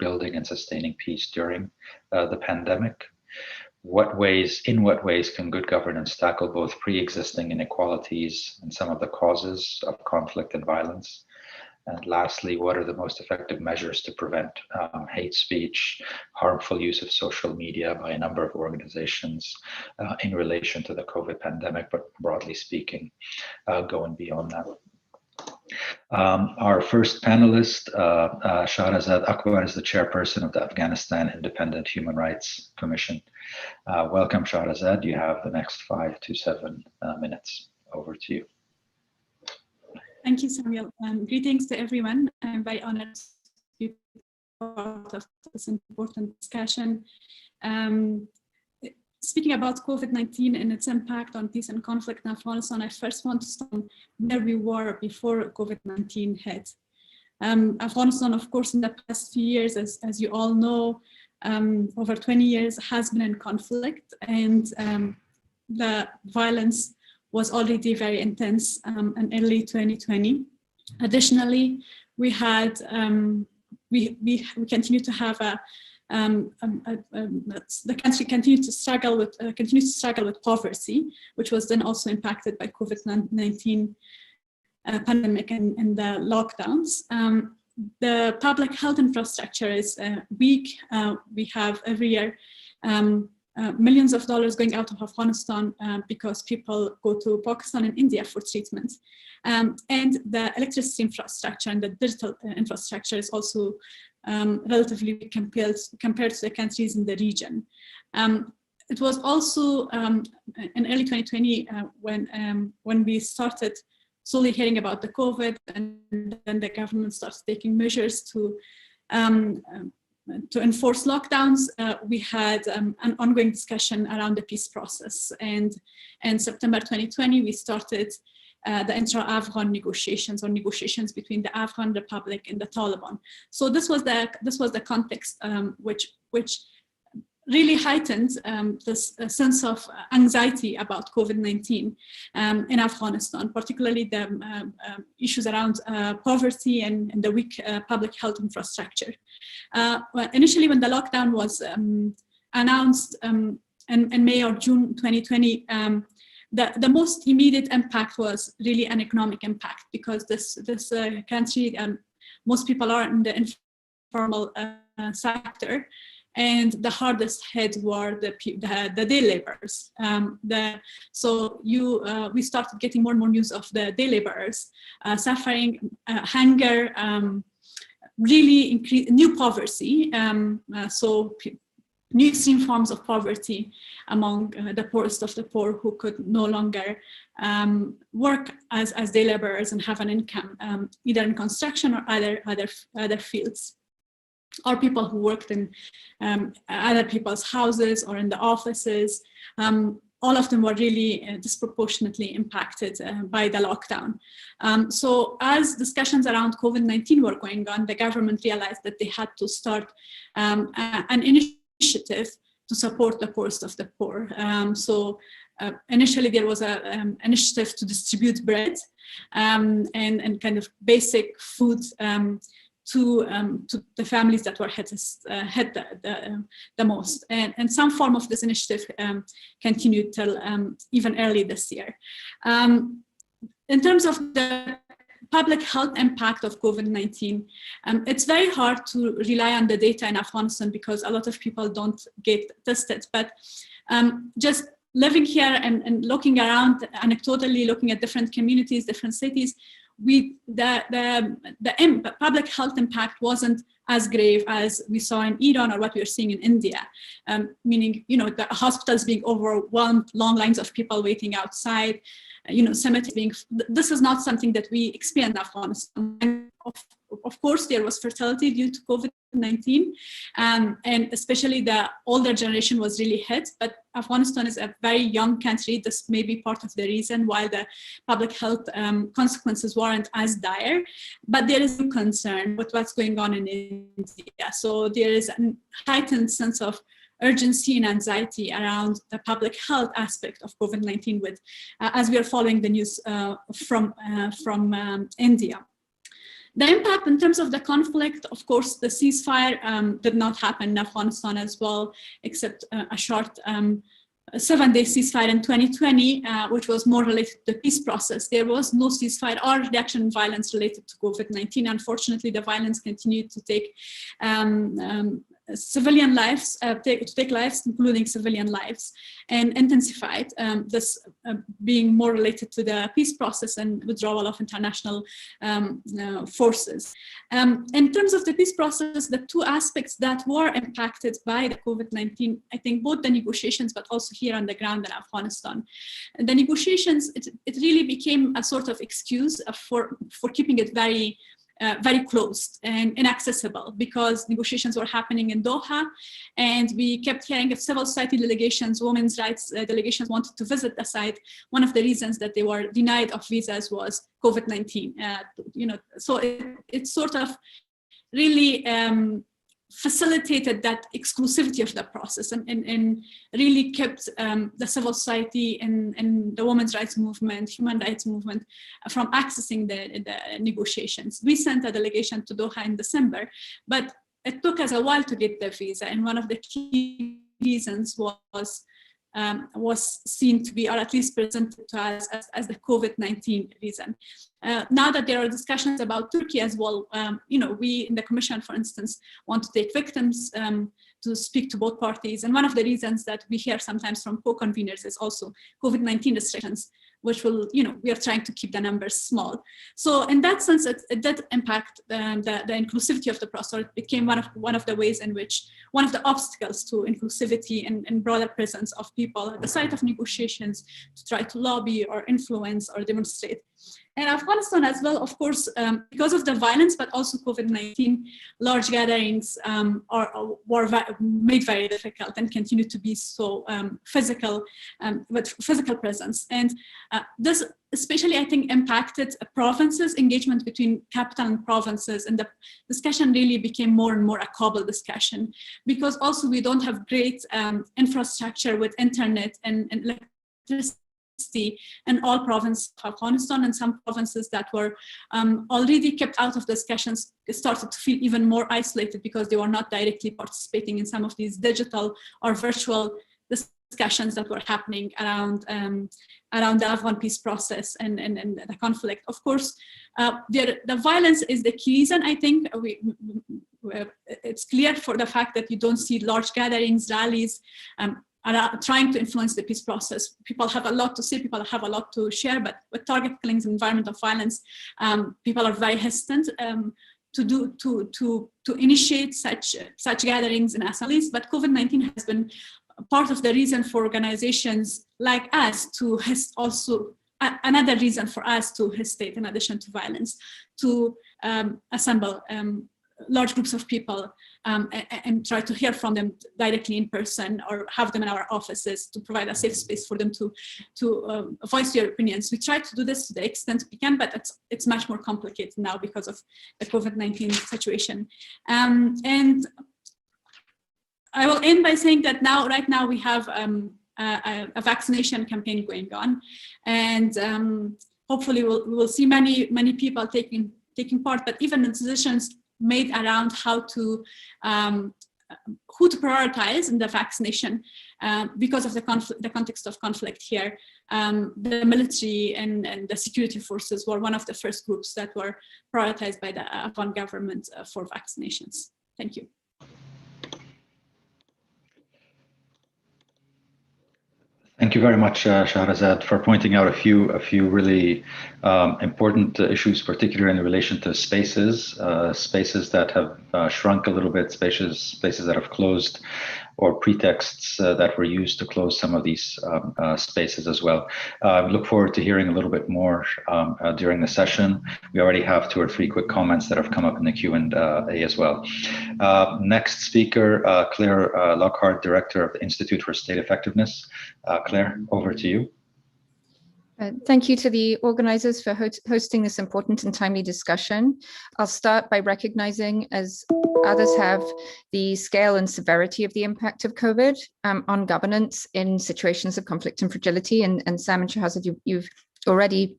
building and sustaining peace during the pandemic. In what ways can good governance tackle both pre-existing inequalities and some of the causes of conflict and violence? And lastly, what are the most effective measures to prevent hate speech, harmful use of social media by a number of organizations in relation to the COVID pandemic, but broadly speaking, going beyond that? Our first panelist, Shahrazad Akbar, is the chairperson of the Afghanistan Independent Human Rights Commission. Welcome, Shahrazad. You have the next 5 to 7 minutes. Over to you. Thank you, Samuel. Greetings to everyone. I'm very honored to be part of this important discussion. Speaking about COVID-19 and its impact on peace and conflict in Afghanistan, I first want to start where we were before COVID-19 hit. Afghanistan, of course, in the past few years, as you all know, over 20 years has been in conflict, and the violence was already very intense in early 2020. Additionally, we had we continue to have the country continues to struggle with poverty, which was then also impacted by COVID-19 pandemic and the lockdowns. The public health infrastructure is weak. We have every year millions of dollars going out of Afghanistan because people go to Pakistan and India for treatment. And the electricity infrastructure and the digital infrastructure is also relatively compared to the countries in the region. It was also in early 2020 when we started slowly hearing about the COVID, and then the government started taking measures to enforce lockdowns. We had an ongoing discussion around the peace process, and in September 2020 we started the intra-Afghan negotiations, or negotiations between the Afghan Republic and the Taliban. So this was the context which really heightened this sense of anxiety about COVID-19 in Afghanistan, particularly the issues around poverty and the weak public health infrastructure. Well, initially, when the lockdown was announced in May or June 2020, the most immediate impact was really an economic impact, because this country, most people are in the informal sector, and the hardest hit were the day laborers. We started getting more and more news of the day laborers suffering hunger, really increased new poverty. New extreme forms of poverty among the poorest of the poor, who could no longer work as day laborers and have an income, either in construction or other fields, or people who worked in other people's houses or in the offices. All of them were really disproportionately impacted by the lockdown. So as discussions around COVID-19 were going on, the government realized that they had to start an initiative to support the poorest of the poor. Initially there was an initiative to distribute bread and kind of basic food to the families that were hit the most. And some form of this initiative continued till even early this year. In terms of the public health impact of COVID-19, it's very hard to rely on the data in Afghanistan because a lot of people don't get tested. But just living here and looking around, anecdotally looking at different communities, different cities, the public health impact wasn't as grave as we saw in Iran or what we are seeing in India, meaning, the hospitals being overwhelmed, long lines of people waiting outside, cemeteries being. This is not something that we experience in Afghanistan. And of course, there was fertility due to COVID-19, and especially the older generation was really hit. But Afghanistan is a very young country. This may be part of the reason why the public health consequences weren't as dire. But there is no concern with what's going on in India. So there is a heightened sense of urgency and anxiety around the public health aspect of COVID-19, as we are following the news from India. The impact in terms of the conflict, of course, the ceasefire did not happen in Afghanistan as well, except a short 7-day ceasefire in 2020, which was more related to the peace process. There was no ceasefire or reduction in violence related to COVID-19. Unfortunately, the violence continued to take civilian lives, take lives, including civilian lives, and intensified, this being more related to the peace process and withdrawal of international forces. In terms of the peace process, the two aspects that were impacted by the COVID-19, I think both the negotiations, but also here on the ground in Afghanistan. The negotiations, it really became a sort of excuse for keeping it very closed and inaccessible, because negotiations were happening in Doha, and we kept hearing of civil society delegations, women's rights delegations wanted to visit the site. One of the reasons that they were denied of visas was COVID-19. So it sort of really facilitated that exclusivity of the process and really kept the civil society and the women's rights movement, human rights movement from accessing the negotiations. We sent a delegation to Doha in December, but it took us a while to get the visa. And one of the key reasons was seen to be, or at least presented to us as the COVID-19 reason. Now that there are discussions about Turkey as well, we in the Commission, for instance, want to take victims to speak to both parties. And one of the reasons that we hear sometimes from co-conveners is also COVID-19 restrictions, which will, we are trying to keep the numbers small. So in that sense, it did impact the inclusivity of the process. It became one of the ways in which, one of the obstacles to inclusivity and broader presence of people at the site of negotiations to try to lobby or influence or demonstrate. And Afghanistan as well, of course, because of the violence, but also COVID-19, large gatherings were made very difficult and continue to be so physical, with physical presence. And this especially, I think, impacted provinces, engagement between capital and provinces, and the discussion really became more and more a cobbled discussion, because also we don't have great infrastructure with internet and electricity in all provinces of Afghanistan, and some provinces that were already kept out of discussions started to feel even more isolated because they were not directly participating in some of these digital or virtual discussions that were happening around the Afghan peace process and the conflict. Of course, the violence is the key reason. I think it's clear for the fact that you don't see large gatherings, rallies, trying to influence the peace process. People have a lot to say, people have a lot to share, but with target killings, environment of violence, people are very hesitant to initiate such gatherings and assemblies. But COVID-19 has been part of the reason for organizations like us to also another reason for us to hesitate, in addition to violence, to assemble large groups of people and try to hear from them directly in person, or have them in our offices to provide a safe space for them to voice their opinions. We try to do this to the extent we can, but it's much more complicated now because of the COVID-19 situation. And I will end by saying that right now we have a vaccination campaign going on, and hopefully we will see many people taking part, but even the decisions made around how to who to prioritize in the vaccination because of the context of conflict here. The military and the security forces were one of the first groups that were prioritized by the Afghan government for vaccinations. Thank you. Thank you very much, Shahrazad, for pointing out a few really important issues, particularly in relation to spaces that have shrunk a little bit, spaces that have closed, or pretexts that were used to close some of these spaces as well. We look forward to hearing a little bit more during the session. We already have 2 or 3 quick comments that have come up in the Q&A as well. Next speaker, Claire Lockhart, Director of the Institute for State Effectiveness. Claire, over to you. Thank you to the organizers for hosting this important and timely discussion. I'll start by recognizing, as others have, the scale and severity of the impact of COVID on governance in situations of conflict and fragility. And Sam and Shahrazad, you've already,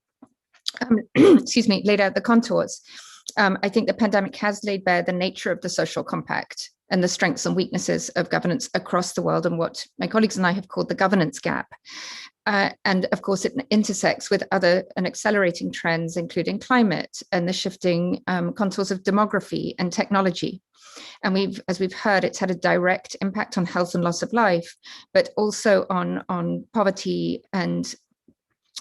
excuse me, laid out the contours. I think the pandemic has laid bare the nature of the social compact and the strengths and weaknesses of governance across the world, and what my colleagues and I have called the governance gap. And of course, it intersects with other and accelerating trends, including climate and the shifting contours of demography and technology. And as we've heard, it's had a direct impact on health and loss of life, but also on poverty and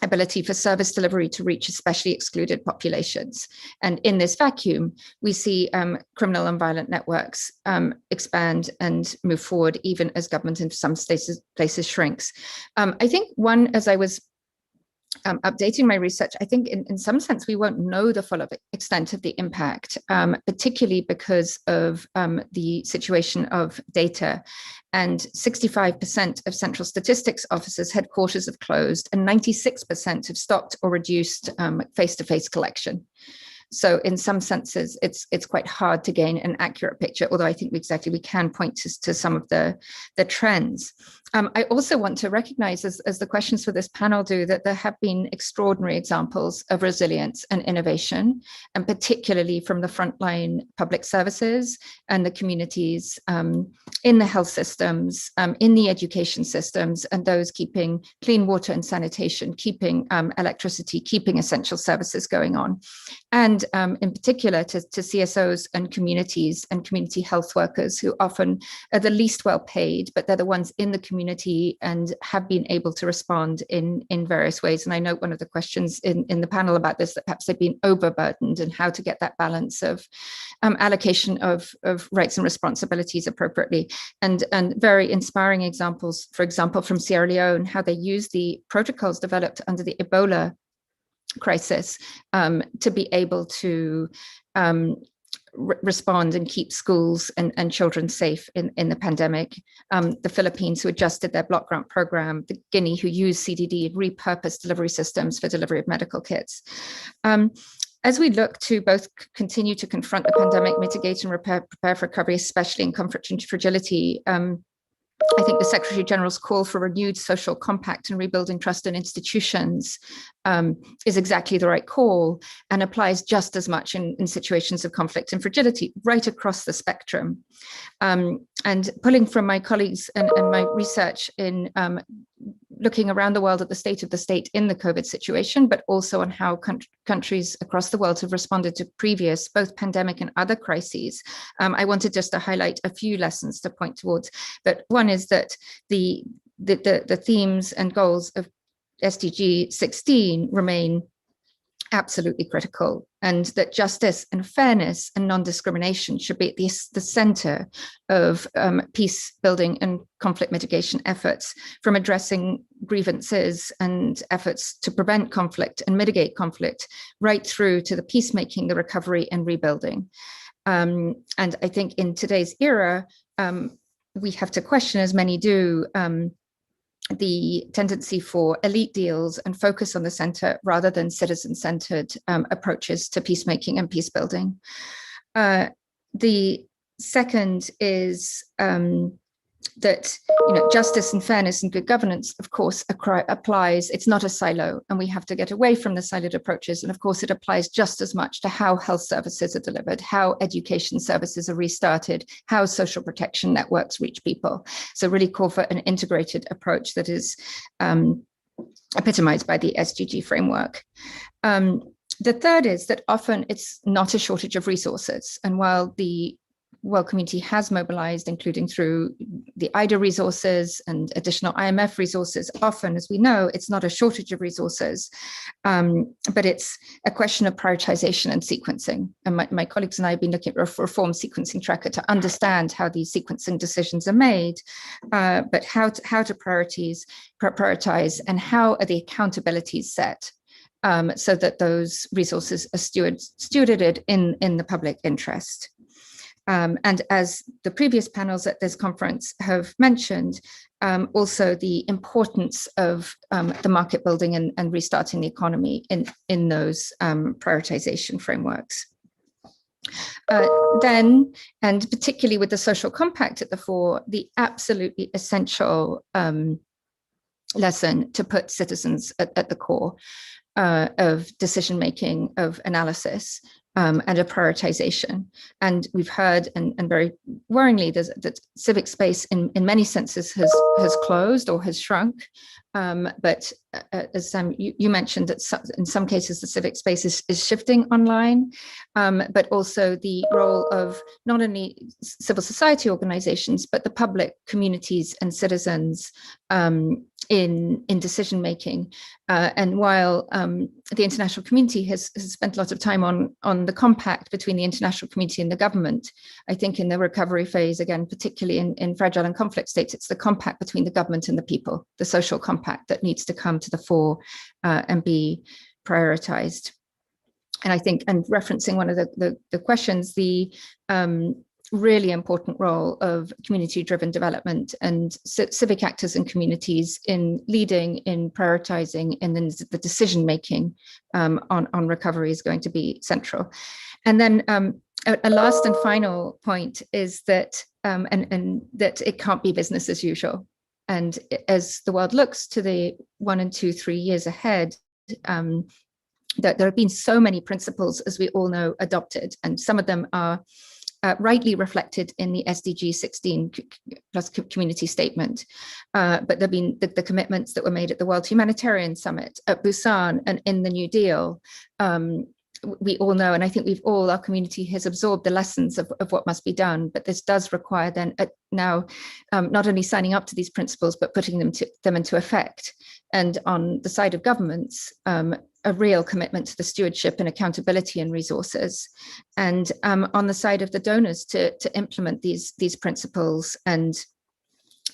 ability for service delivery to reach especially excluded populations. And in this vacuum, we see criminal and violent networks expand and move forward, even as government in some places shrinks. I think one, as I was updating my research, I think in some sense we won't know the full extent of the impact, particularly because of the situation of data. And 65% of central statistics offices' headquarters have closed, and 96% have stopped or reduced face-to-face collection. So in some senses, it's quite hard to gain an accurate picture, although I think we can point to some of the trends. I also want to recognize, as the questions for this panel do, that there have been extraordinary examples of resilience and innovation, and particularly from the frontline public services and the communities in the health systems, in the education systems, and those keeping clean water and sanitation, keeping electricity, keeping essential services going on. And in particular to CSOs and community health workers, who often are the least well paid, but they're the ones in the community and have been able to respond in various ways. And I know one of the questions in the panel about this, that perhaps they've been overburdened, and how to get that balance of allocation of rights and responsibilities appropriately. And very inspiring examples, for example, from Sierra Leone, how they use the protocols developed under the Ebola crisis to be able to respond and keep schools and children safe in the pandemic. The Philippines, who adjusted their block grant program, the Guinea, who used CDD, repurposed delivery systems for delivery of medical kits. As we look to both continue to confront the pandemic, mitigate and prepare for recovery, especially in conflict and fragility, I think the Secretary General's call for renewed social compact and rebuilding trust in institutions is exactly the right call, and applies just as much in situations of conflict and fragility right across the spectrum. And pulling from my colleagues and my research in looking around the world at the state of the state in the COVID situation, but also on how countries across the world have responded to previous, both pandemic and other crises. I wanted just to highlight a few lessons to point towards. But one is that the themes and goals of SDG 16 remain absolutely critical, and that justice and fairness and non-discrimination should be at the center of peace building and conflict mitigation efforts, from addressing grievances and efforts to prevent conflict and mitigate conflict, right through to the peacemaking, the recovery and rebuilding. And I think in today's era, we have to question, as many do, the tendency for elite deals and focus on the center rather than citizen-centered approaches to peacemaking and peace building. The second is that justice and fairness and good governance, of course, applies. It's not a silo, and we have to get away from the siloed approaches. And of course, it applies just as much to how health services are delivered, how education services are restarted, how social protection networks reach people. So really call for an integrated approach that is epitomized by the SDG framework. The third is that often it's not a shortage of resources. And while the world community has mobilized, including through the IDA resources and additional IMF resources, often, as we know, it's not a shortage of resources, but it's a question of prioritization and sequencing. And my colleagues and I have been looking at a reform sequencing tracker to understand how these sequencing decisions are made, but how to prioritize, and how are the accountabilities set, so that those resources are stewarded in the public interest. And as the previous panels at this conference have mentioned, also the importance of the market building and restarting the economy in those prioritization frameworks. Then, and particularly with the social compact at the fore, the absolutely essential lesson to put citizens at the core of decision-making, of analysis. and a prioritization. And we've heard, and very worryingly, that civic space in many senses has closed or has shrunk. But as Sam, you mentioned that in some cases the civic space is shifting online, but also the role of not only civil society organizations, but the public communities and citizens in decision making. And while the international community has spent a lot of time on the compact between the international community and the government, I think in the recovery phase, again, particularly in fragile and conflict states, it's the compact between the government and the people, the social compact, that needs to come to the fore and be prioritized. And I think, and referencing one of the questions, the really important role of community-driven development and civic actors and communities in leading, in prioritizing, and then the decision-making on recovery is going to be central. And then a last and final point is that, and that it can't be business as usual. And as the world looks to the 1 and 2, 3 years ahead, that there have been so many principles, as we all know, adopted, and some of them are rightly reflected in the SDG 16 plus community statement. But there have been the commitments that were made at the World Humanitarian Summit, at Busan, and in the New Deal. We all know, and I think our community has absorbed the lessons of what must be done, but this does require then now not only signing up to these principles, but putting them into effect. And on the side of governments, a real commitment to the stewardship and accountability and resources. And on the side of the donors to implement these principles and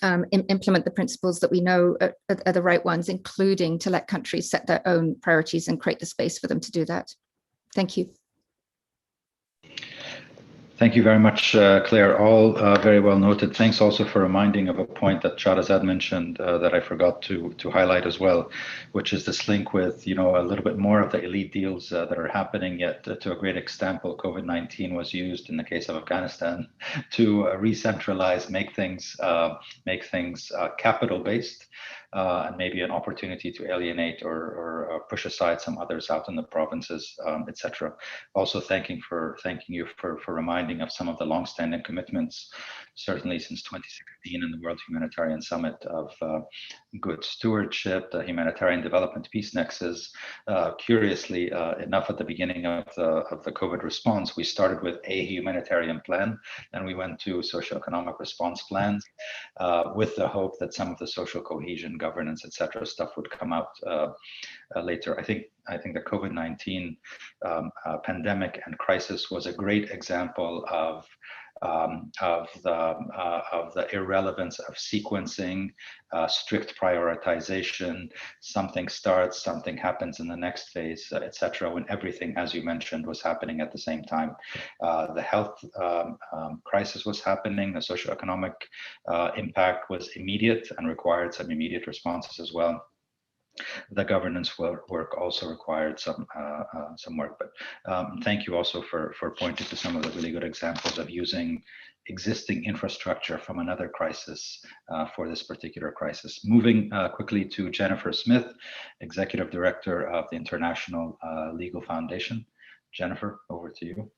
implement the principles that we know are the right ones, including to let countries set their own priorities and create the space for them to do that. Thank you. Thank you very much, Claire. All very well noted. Thanks also for reminding of a point that Shahrazad mentioned that I forgot to highlight as well, which is this link with, a little bit more of the elite deals that are happening. Yet, to a great example, COVID-19 was used in the case of Afghanistan to re-centralize, make things capital-based. And maybe an opportunity to alienate or push aside some others out in the provinces, etc. Also, thanking you for reminding of some of the longstanding commitments, certainly since 2016 in the World Humanitarian Summit, of good stewardship, the humanitarian development peace nexus. Curiously enough, at the beginning of the COVID response, we started with a humanitarian plan, then we went to socioeconomic response plans, with the hope that some of the social cohesion, governance, etc. stuff would come out later. I think the COVID-19 pandemic and crisis was a great example of the irrelevance of sequencing, strict prioritization. Something starts, something happens in the next phase, etc. When everything, as you mentioned, was happening at the same time. The health crisis was happening. The socioeconomic impact was immediate and required some immediate responses as well. The governance work also required some work, but thank you also for pointing to some of the really good examples of using existing infrastructure from another crisis for this particular crisis. Moving quickly to Jennifer Smith, Executive Director of the International Legal Foundation. Jennifer, over to you.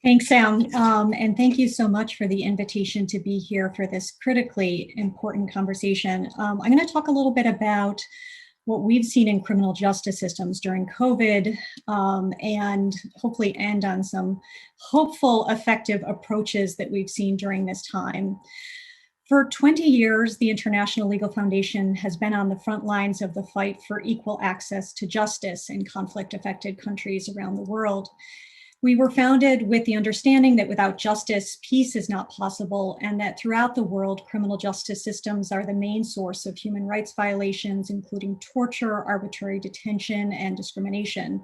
Thanks, Sam, and thank you so much for the invitation to be here for this critically important conversation. I'm going to talk a little bit about what we've seen in criminal justice systems during COVID, and hopefully end on some hopeful, effective approaches that we've seen during this time. For 20 years, the International Legal Foundation has been on the front lines of the fight for equal access to justice in conflict-affected countries around the world. We were founded with the understanding that without justice, peace is not possible, and that throughout the world, criminal justice systems are the main source of human rights violations, including torture, arbitrary detention, and discrimination.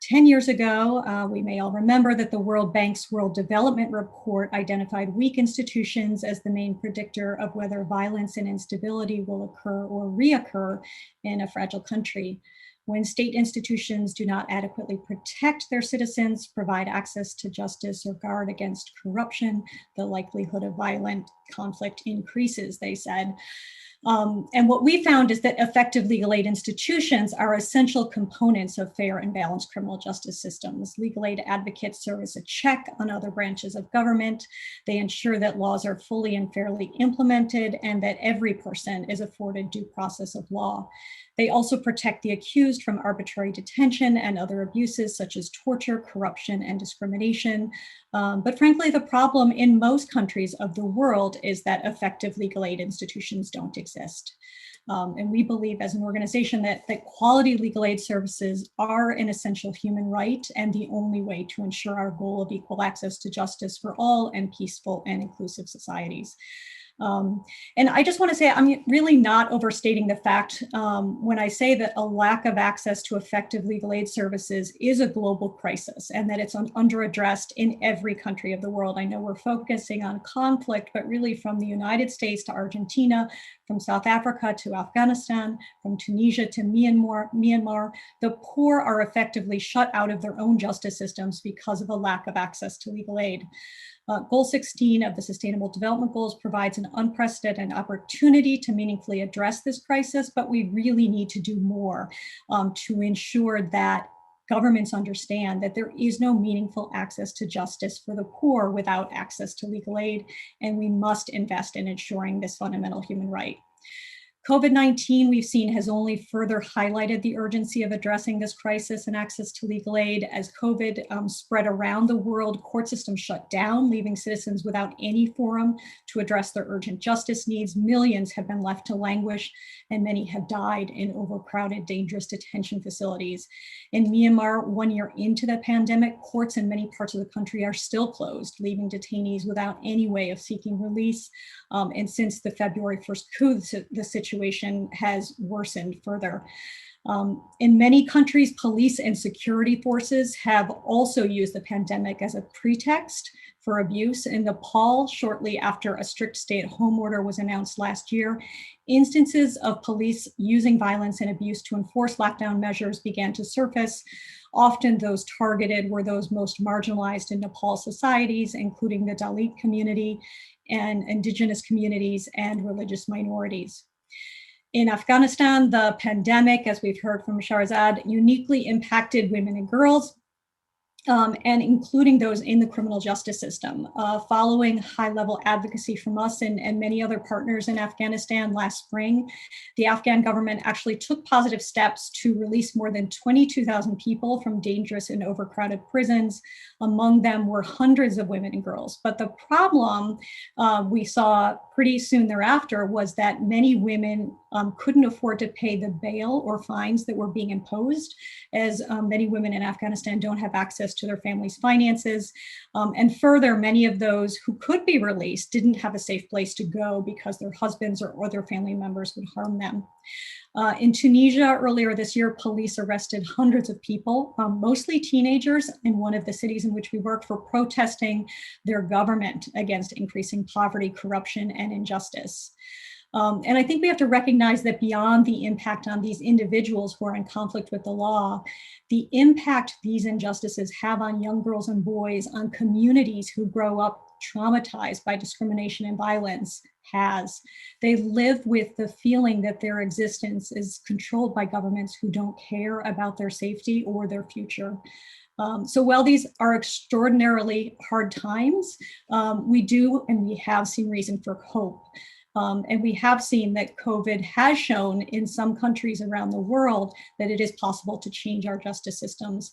10 years ago, we may all remember that the World Bank's World Development Report identified weak institutions as the main predictor of whether violence and instability will occur or reoccur in a fragile country. When state institutions do not adequately protect their citizens, provide access to justice, or guard against corruption, the likelihood of violent conflict increases, they said. And what we found is that effective legal aid institutions are essential components of fair and balanced criminal justice systems. Legal aid advocates serve as a check on other branches of government. They ensure that laws are fully and fairly implemented and that every person is afforded due process of law. They also protect the accused from arbitrary detention and other abuses such as torture, corruption, and discrimination. But frankly, the problem in most countries of the world is that effective legal aid institutions don't exist. And we believe as an organization that quality legal aid services are an essential human right and the only way to ensure our goal of equal access to justice for all and peaceful and inclusive societies. And I just want to say, I'm really not overstating the fact when I say that a lack of access to effective legal aid services is a global crisis and that it's underaddressed in every country of the world. I know we're focusing on conflict, but really from the United States to Argentina, from South Africa to Afghanistan, from Tunisia to Myanmar, the poor are effectively shut out of their own justice systems because of a lack of access to legal aid. Goal 16 of the Sustainable Development Goals provides an unprecedented opportunity to meaningfully address this crisis, but we really need to do more to ensure that governments understand that there is no meaningful access to justice for the poor without access to legal aid, and we must invest in ensuring this fundamental human right. COVID-19, we've seen, has only further highlighted the urgency of addressing this crisis and access to legal aid. As COVID spread around the world, court systems shut down, leaving citizens without any forum to address their urgent justice needs. Millions have been left to languish, and many have died in overcrowded, dangerous detention facilities. In Myanmar, 1 year into the pandemic, courts in many parts of the country are still closed, leaving detainees without any way of seeking release. And since the February 1st coup, the situation has worsened further. In many countries, police and security forces have also used the pandemic as a pretext for abuse. In Nepal, shortly after a strict stay-at-home order was announced last year, instances of police using violence and abuse to enforce lockdown measures began to surface. Often those targeted were those most marginalized in Nepal societies, including the Dalit community and indigenous communities and religious minorities. In Afghanistan, the pandemic, as we've heard from Shahrazad, uniquely impacted women and girls, and including those in the criminal justice system. Following high-level advocacy from us and many other partners in Afghanistan last spring, the Afghan government actually took positive steps to release more than 22,000 people from dangerous and overcrowded prisons. Among them were hundreds of women and girls. But the problem we saw pretty soon thereafter was that many women couldn't afford to pay the bail or fines that were being imposed, as many women in Afghanistan don't have access to their family's finances. And further, many of those who could be released didn't have a safe place to go because their husbands or other family members would harm them. In Tunisia, earlier this year, police arrested hundreds of people, mostly teenagers, in one of the cities in which we work for protesting their government against increasing poverty, corruption, and injustice. And I think we have to recognize that beyond the impact on these individuals who are in conflict with the law, the impact these injustices have on young girls and boys, on communities who grow up traumatized by discrimination and violence has. They live with the feeling that their existence is controlled by governments who don't care about their safety or their future. So while these are extraordinarily hard times, we do and we have seen reason for hope. And we have seen that COVID has shown in some countries around the world that it is possible to change our justice systems.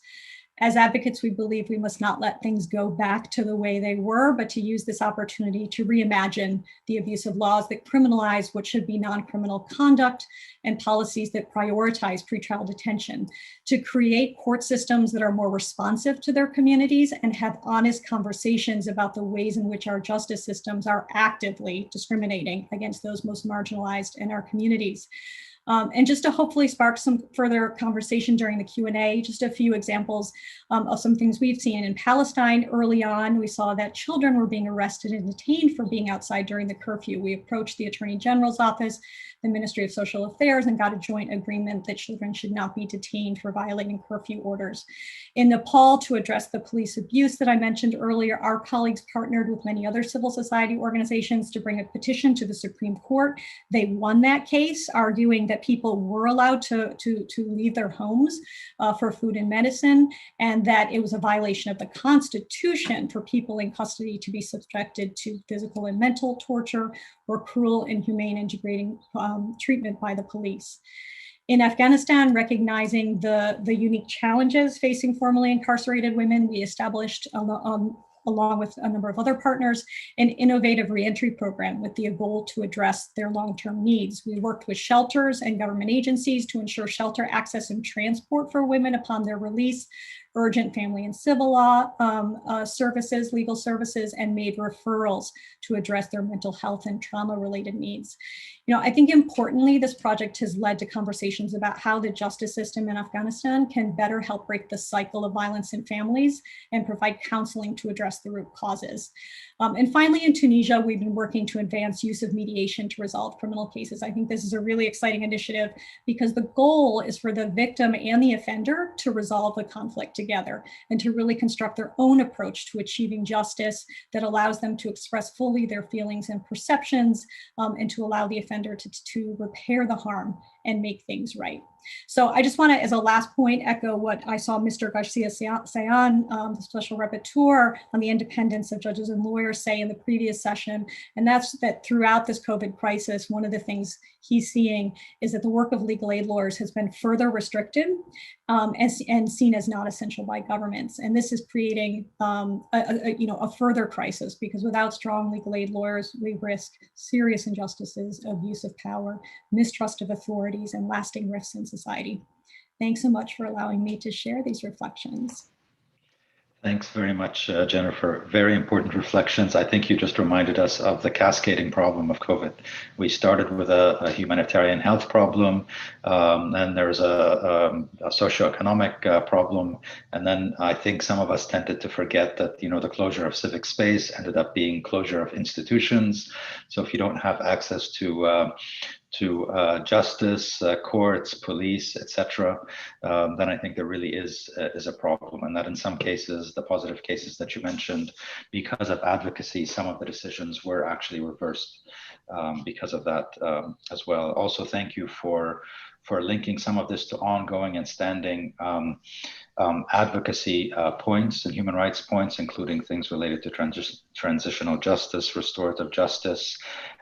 As advocates, we believe we must not let things go back to the way they were, but to use this opportunity to reimagine the abusive laws that criminalize what should be non-criminal conduct and policies that prioritize pretrial detention, to create court systems that are more responsive to their communities and have honest conversations about the ways in which our justice systems are actively discriminating against those most marginalized in our communities. And just to hopefully spark some further conversation during the Q&A, just a few examples of some things we've seen. In Palestine early on, we saw that children were being arrested and detained for being outside during the curfew. We approached the Attorney General's office, the Ministry of Social Affairs, and got a joint agreement that children should not be detained for violating curfew orders. In Nepal, to address the police abuse that I mentioned earlier, our colleagues partnered with many other civil society organizations to bring a petition to the Supreme Court. They won that case, arguing that people were allowed to leave their homes for food and medicine, and that it was a violation of the Constitution for people in custody to be subjected to physical and mental torture or cruel, inhumane, and degrading treatment by the police. In Afghanistan, recognizing the unique challenges facing formerly incarcerated women, we established, along with a number of other partners, an innovative reentry program with the goal to address their long-term needs. We worked with shelters and government agencies to ensure shelter access and transport for women upon their release, urgent family and civil law services, legal services, and made referrals to address their mental health and trauma-related needs. You know, I think importantly, this project has led to conversations about how the justice system in Afghanistan can better help break the cycle of violence in families and provide counseling to address the root causes. And finally, in Tunisia, we've been working to advance use of mediation to resolve criminal cases. I think this is a really exciting initiative because the goal is for the victim and the offender to resolve the conflict together and to really construct their own approach to achieving justice that allows them to express fully their feelings and perceptions, and to allow the offender to repair the harm and make things right. So I just want to, as a last point, echo what I saw Mr. Garcia Sayan, the Special Rapporteur on the independence of judges and lawyers, say in the previous session, and that's that throughout this COVID crisis, one of the things he's seeing is that the work of legal aid lawyers has been further restricted and seen as not essential by governments. And this is creating a further crisis, because without strong legal aid lawyers, we risk serious injustices, abuse of power, mistrust of authorities, and lasting rifts in society. Thanks so much for allowing me to share these reflections. Thanks very much, Jennifer. Very important reflections. I think you just reminded us of the cascading problem of COVID. We started with a humanitarian health problem, then there's a socioeconomic problem, and then I think some of us tended to forget that the closure of civic space ended up being closure of institutions. So if you don't have access to justice, courts, police, etc., then I think there really is a problem, and that in some cases, the positive cases that you mentioned, because of advocacy, some of the decisions were actually reversed because of that as well. Also, thank you for linking some of this to ongoing and standing advocacy points and human rights points, including things related to transitional justice, restorative justice,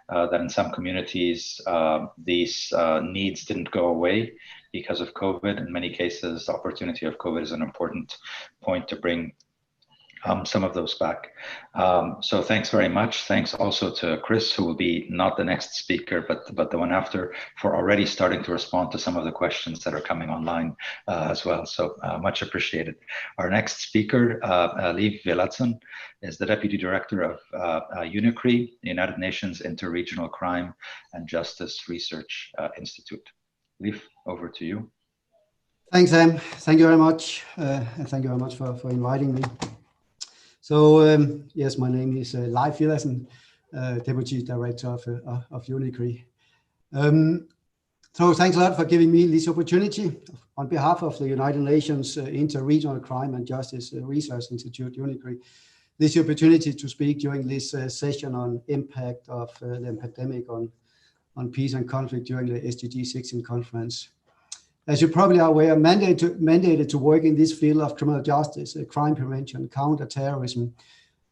that in some communities, these needs didn't go away because of COVID. In many cases, the opportunity of COVID is an important point to bring some of those back. So thanks very much. Thanks also to Chris, who will be not the next speaker, but the one after, for already starting to respond to some of the questions that are coming online as well. So much appreciated. Our next speaker, Liv Villatson, is the Deputy Director of UNICRI, the United Nations Interregional Crime and Justice Research Institute. Liv, over to you. Thanks, Sam. Thank you very much. And thank you very much for inviting me. So yes, my name is Liv Villatson, Deputy Director of UNICRI. So thanks a lot for giving me this opportunity. On behalf of the United Nations Interregional Crime and Justice Research Institute, UNICRI, this opportunity to speak during this session on impact of the pandemic on peace and conflict during the SDG 16 conference. As you probably are aware, mandated to work in this field of criminal justice, crime prevention, counter-terrorism,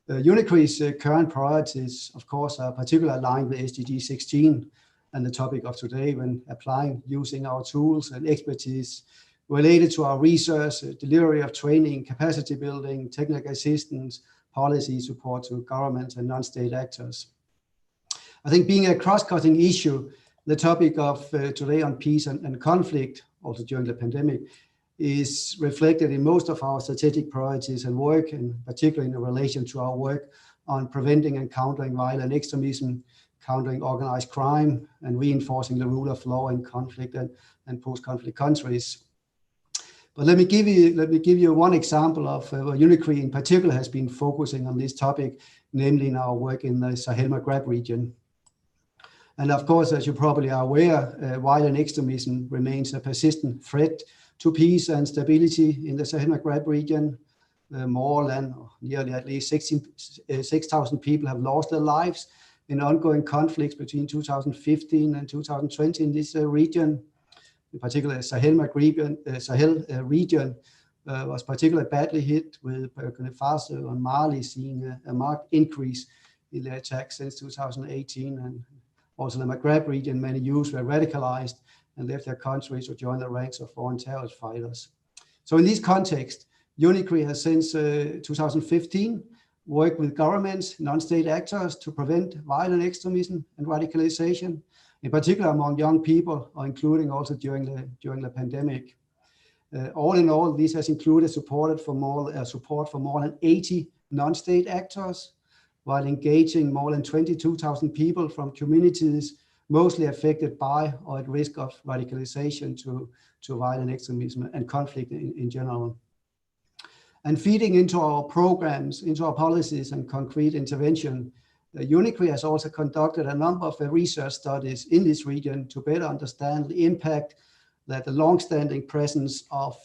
UNICRI's current priorities, of course, are particularly aligned with SDG 16 and the topic of today when using our tools and expertise related to our research, delivery of training, capacity building, technical assistance, policy support to governments and non-state actors. I think being a cross-cutting issue, the topic of today on peace and conflict, also during the pandemic, is reflected in most of our strategic priorities and work, and particularly in relation to our work on preventing and countering violent extremism, countering organized crime, and reinforcing the rule of law in conflict and post-conflict countries. But let me give you one example of where UNICRI in particular has been focusing on this topic, namely in our work in the Sahel Maghreb region. And of course, as you probably are aware, violent extremism remains a persistent threat to peace and stability in the Sahel Maghreb region. More than nearly at least 6,000 people have lost their lives in ongoing conflicts between 2015 and 2020 in this region. In particular, Sahel region was particularly badly hit, with Burkina Faso and Mali seeing a marked increase in the attacks since 2018. And also the Maghreb region, many youths were radicalized and left their countries to join the ranks of foreign terrorist fighters. So in this context, UNICRI has since 2015 worked with governments, non-state actors to prevent violent extremism and radicalization, in particular among young people, or including also during the pandemic. All in all, this has included support for more than 80 non-state actors, while engaging more than 22,000 people from communities mostly affected by or at risk of radicalization to violent extremism and conflict in general. And feeding into our programs, into our policies and concrete intervention, UNICRI has also conducted a number of research studies in this region to better understand the impact that the long-standing presence of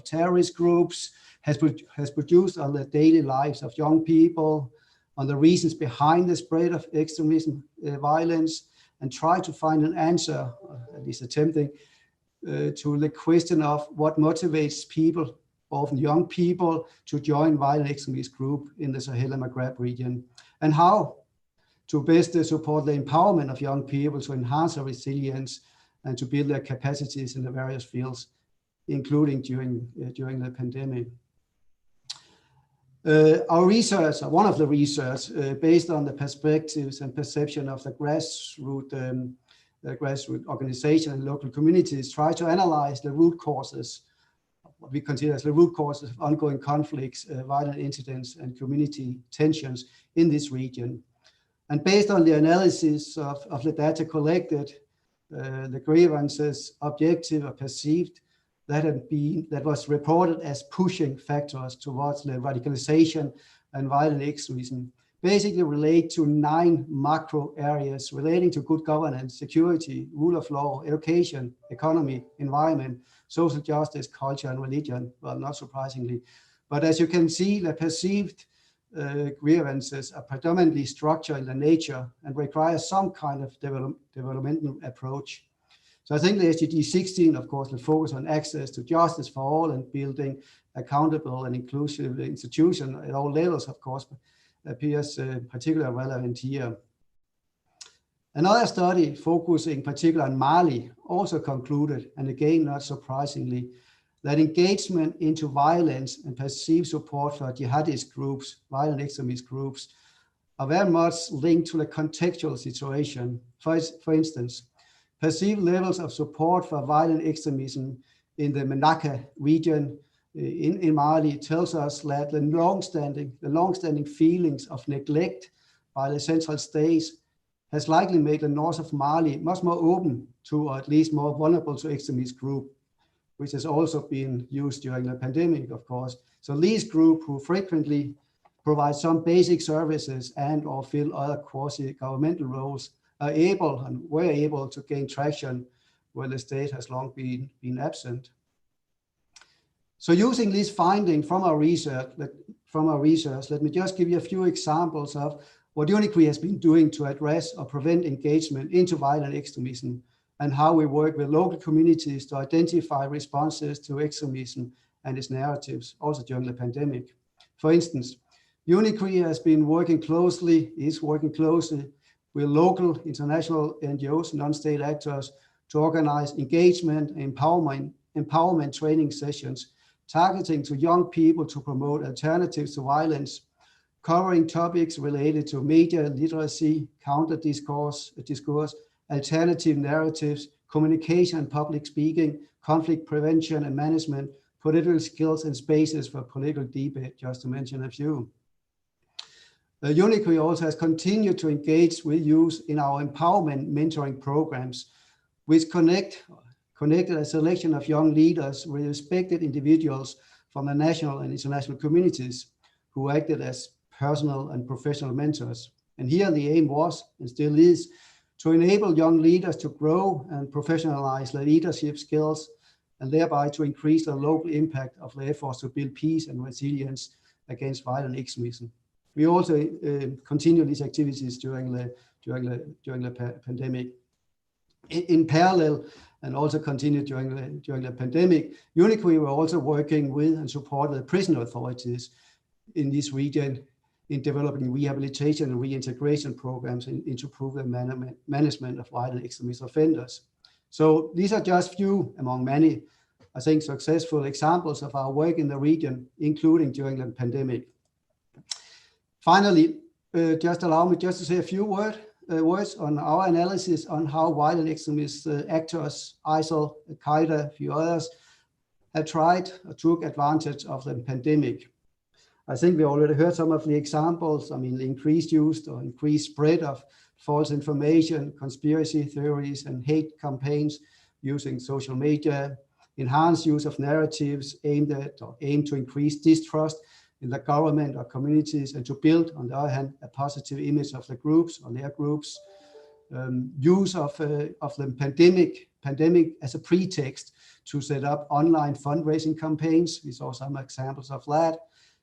terrorist groups has produced on the daily lives of young people, on the reasons behind the spread of extremism, violence, and try to find an answer, at least attempting, to the question of what motivates people, often young people, to join violent extremist group in the Sahel and Maghreb region, and how to best support the empowerment of young people to enhance their resilience and to build their capacities in the various fields, including during the pandemic. Our research, one of the research, based on the perspectives and perception of the grassroots organization and local communities, try to analyze the root causes, what we consider as the root causes of ongoing conflicts, violent incidents, and community tensions in this region. And based on the analysis of the data collected, the grievances, objective or perceived, that was reported as pushing factors towards the radicalization and violent extremism, basically relate to 9 macro areas relating to good governance, security, rule of law, education, economy, environment, social justice, culture, and religion. Well, not surprisingly. But as you can see, the perceived grievances are predominantly structural in nature and require some kind of developmental approach. So I think the SDG 16, of course, will focus on access to justice for all and building accountable and inclusive institutions at all levels, of course, appears particularly relevant here. Another study focusing particularly on Mali also concluded, and again, not surprisingly, that engagement into violence and perceived support for jihadist groups, violent extremist groups, are very much linked to the contextual situation. For instance, perceived levels of support for violent extremism in the Menaka region in Mali tells us that the long-standing feelings of neglect by the central states has likely made the north of Mali much more open to, or at least more vulnerable to, extremist group, which has also been used during the pandemic, of course. So these groups, who frequently provide some basic services and or fill other quasi-governmental roles, are able and were able to gain traction where the state has long been absent. So using this finding from our research, let me just give you a few examples of what UNICRI has been doing to address or prevent engagement into violent extremism, and how we work with local communities to identify responses to extremism and its narratives, also during the pandemic. For instance, UNICRI is working closely with local international NGOs, non-state actors, to organize engagement and empowerment training sessions targeting to young people to promote alternatives to violence, covering topics related to media literacy, counter discourse, alternative narratives, communication and public speaking, conflict prevention and management, political skills and spaces for political debate, just to mention a few. UNICRI also has continued to engage with youth in our empowerment mentoring programs, which connected a selection of young leaders with respected individuals from the national and international communities who acted as personal and professional mentors. And here the aim was, and still is, to enable young leaders to grow and professionalize their leadership skills, and thereby to increase the local impact of the efforts to build peace and resilience against violent extremism. We also continue these activities during the pandemic. In parallel, and also continued during the pandemic, UNICRI were also working with and supported the prison authorities in this region in developing rehabilitation and reintegration programs into proven management of violent extremist offenders. So these are just few among many, I think, successful examples of our work in the region, including during the pandemic. Finally, just allow me just to say a few words on our analysis on how violent extremist actors, ISIL, Al-Qaeda, a few others, have tried or took advantage of the pandemic. I think we already heard some of the examples. I mean, the increased use or increased spread of false information, conspiracy theories, and hate campaigns using social media, enhanced use of narratives aimed to increase distrust in the government or communities, and to build, on the other hand, a positive image of the groups or their groups. Use of the pandemic as a pretext to set up online fundraising campaigns. We saw some examples of that.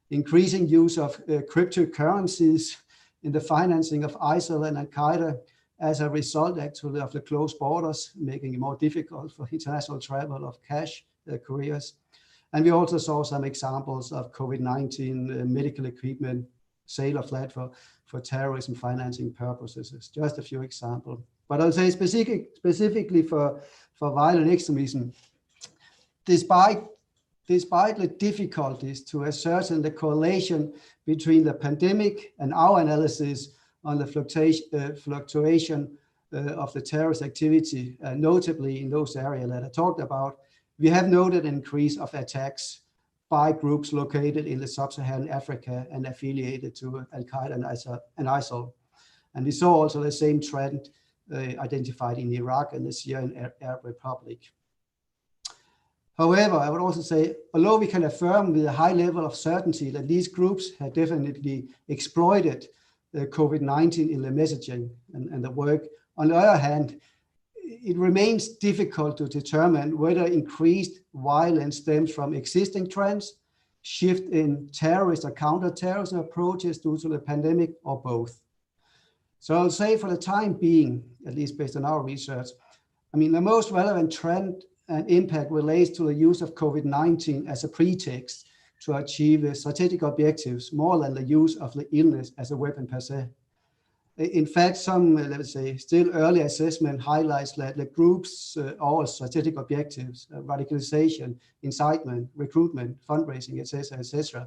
Increasing use of cryptocurrencies in the financing of ISIL and Al-Qaeda as a result, actually, of the closed borders, making it more difficult for international travel of cash couriers. And we also saw some examples of COVID-19 medical equipment, sale of that for terrorism financing purposes. It's just a few examples. But I'll say specifically for violent extremism, despite the difficulties to ascertain the correlation between the pandemic and our analysis on the fluctuation of the terrorist activity, notably in those areas that I talked about, we have noted an increase of attacks by groups located in the sub-Saharan Africa and affiliated to Al-Qaeda and ISIL. And we saw also the same trend identified in Iraq and the Syrian Arab Republic. However, I would also say, although we can affirm with a high level of certainty that these groups have definitely exploited COVID-19 in the messaging and the work, on the other hand, it remains difficult to determine whether increased violence stems from existing trends, shift in terrorist or counter-terrorism approaches due to the pandemic, or both. So I'll say for the time being, at least based on our research, I mean, the most relevant trend and impact relates to the use of COVID-19 as a pretext to achieve the strategic objectives more than the use of the illness as a weapon per se. In fact, some, let's say, still early assessment highlights that the group's all strategic objectives, radicalization, incitement, recruitment, fundraising, etc.,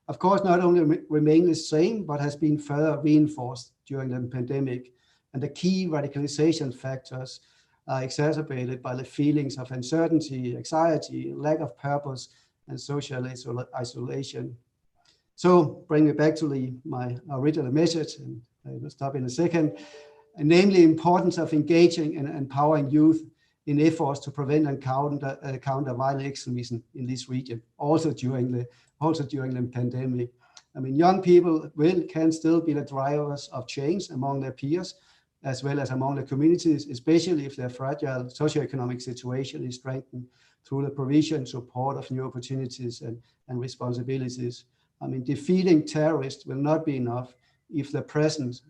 of course, not only remain the same, but has been further reinforced during the pandemic. And the key radicalization factors are exacerbated by the feelings of uncertainty, anxiety, lack of purpose, and social isolation. So bring me back to my original message, and I will stop in a second, and namely importance of engaging and empowering youth in efforts to prevent and counter violent extremism in this region, also during the pandemic. I mean, young people can still be the drivers of change among their peers, as well as among the communities, especially if their fragile socioeconomic situation is strengthened through the provision, support of new opportunities and responsibilities. I mean, defeating terrorists will not be enough if their presence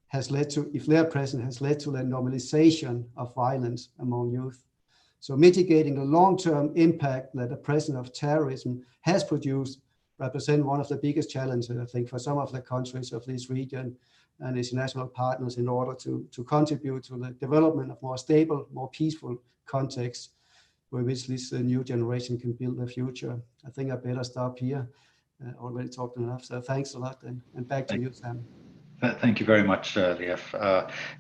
has led to the normalization of violence among youth. So mitigating the long-term impact that the presence of terrorism has produced represent one of the biggest challenges, I think, for some of the countries of this region and international partners in order to contribute to the development of more stable, more peaceful contexts with which this new generation can build their future. I think I better stop here. Already talked enough, so thanks a lot, and back to you, Sam. Thank you very much, Leif.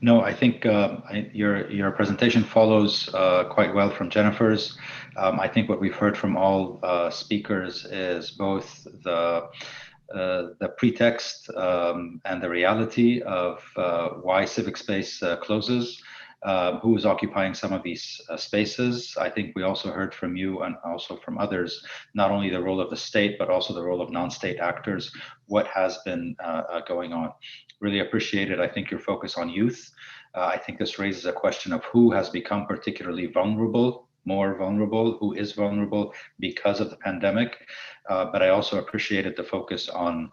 No, I think your presentation follows quite well from Jennifer's. I think what we've heard from all speakers is both the the pretext and the reality of why civic space closes, who is occupying some of these spaces. I think we also heard from you and also from others, not only the role of the state, but also the role of non-state actors, what has been going on. Really appreciate it. I think your focus on youth. I think this raises a question of who has become particularly vulnerable, more vulnerable, who is vulnerable because of the pandemic. But I also appreciated the focus on,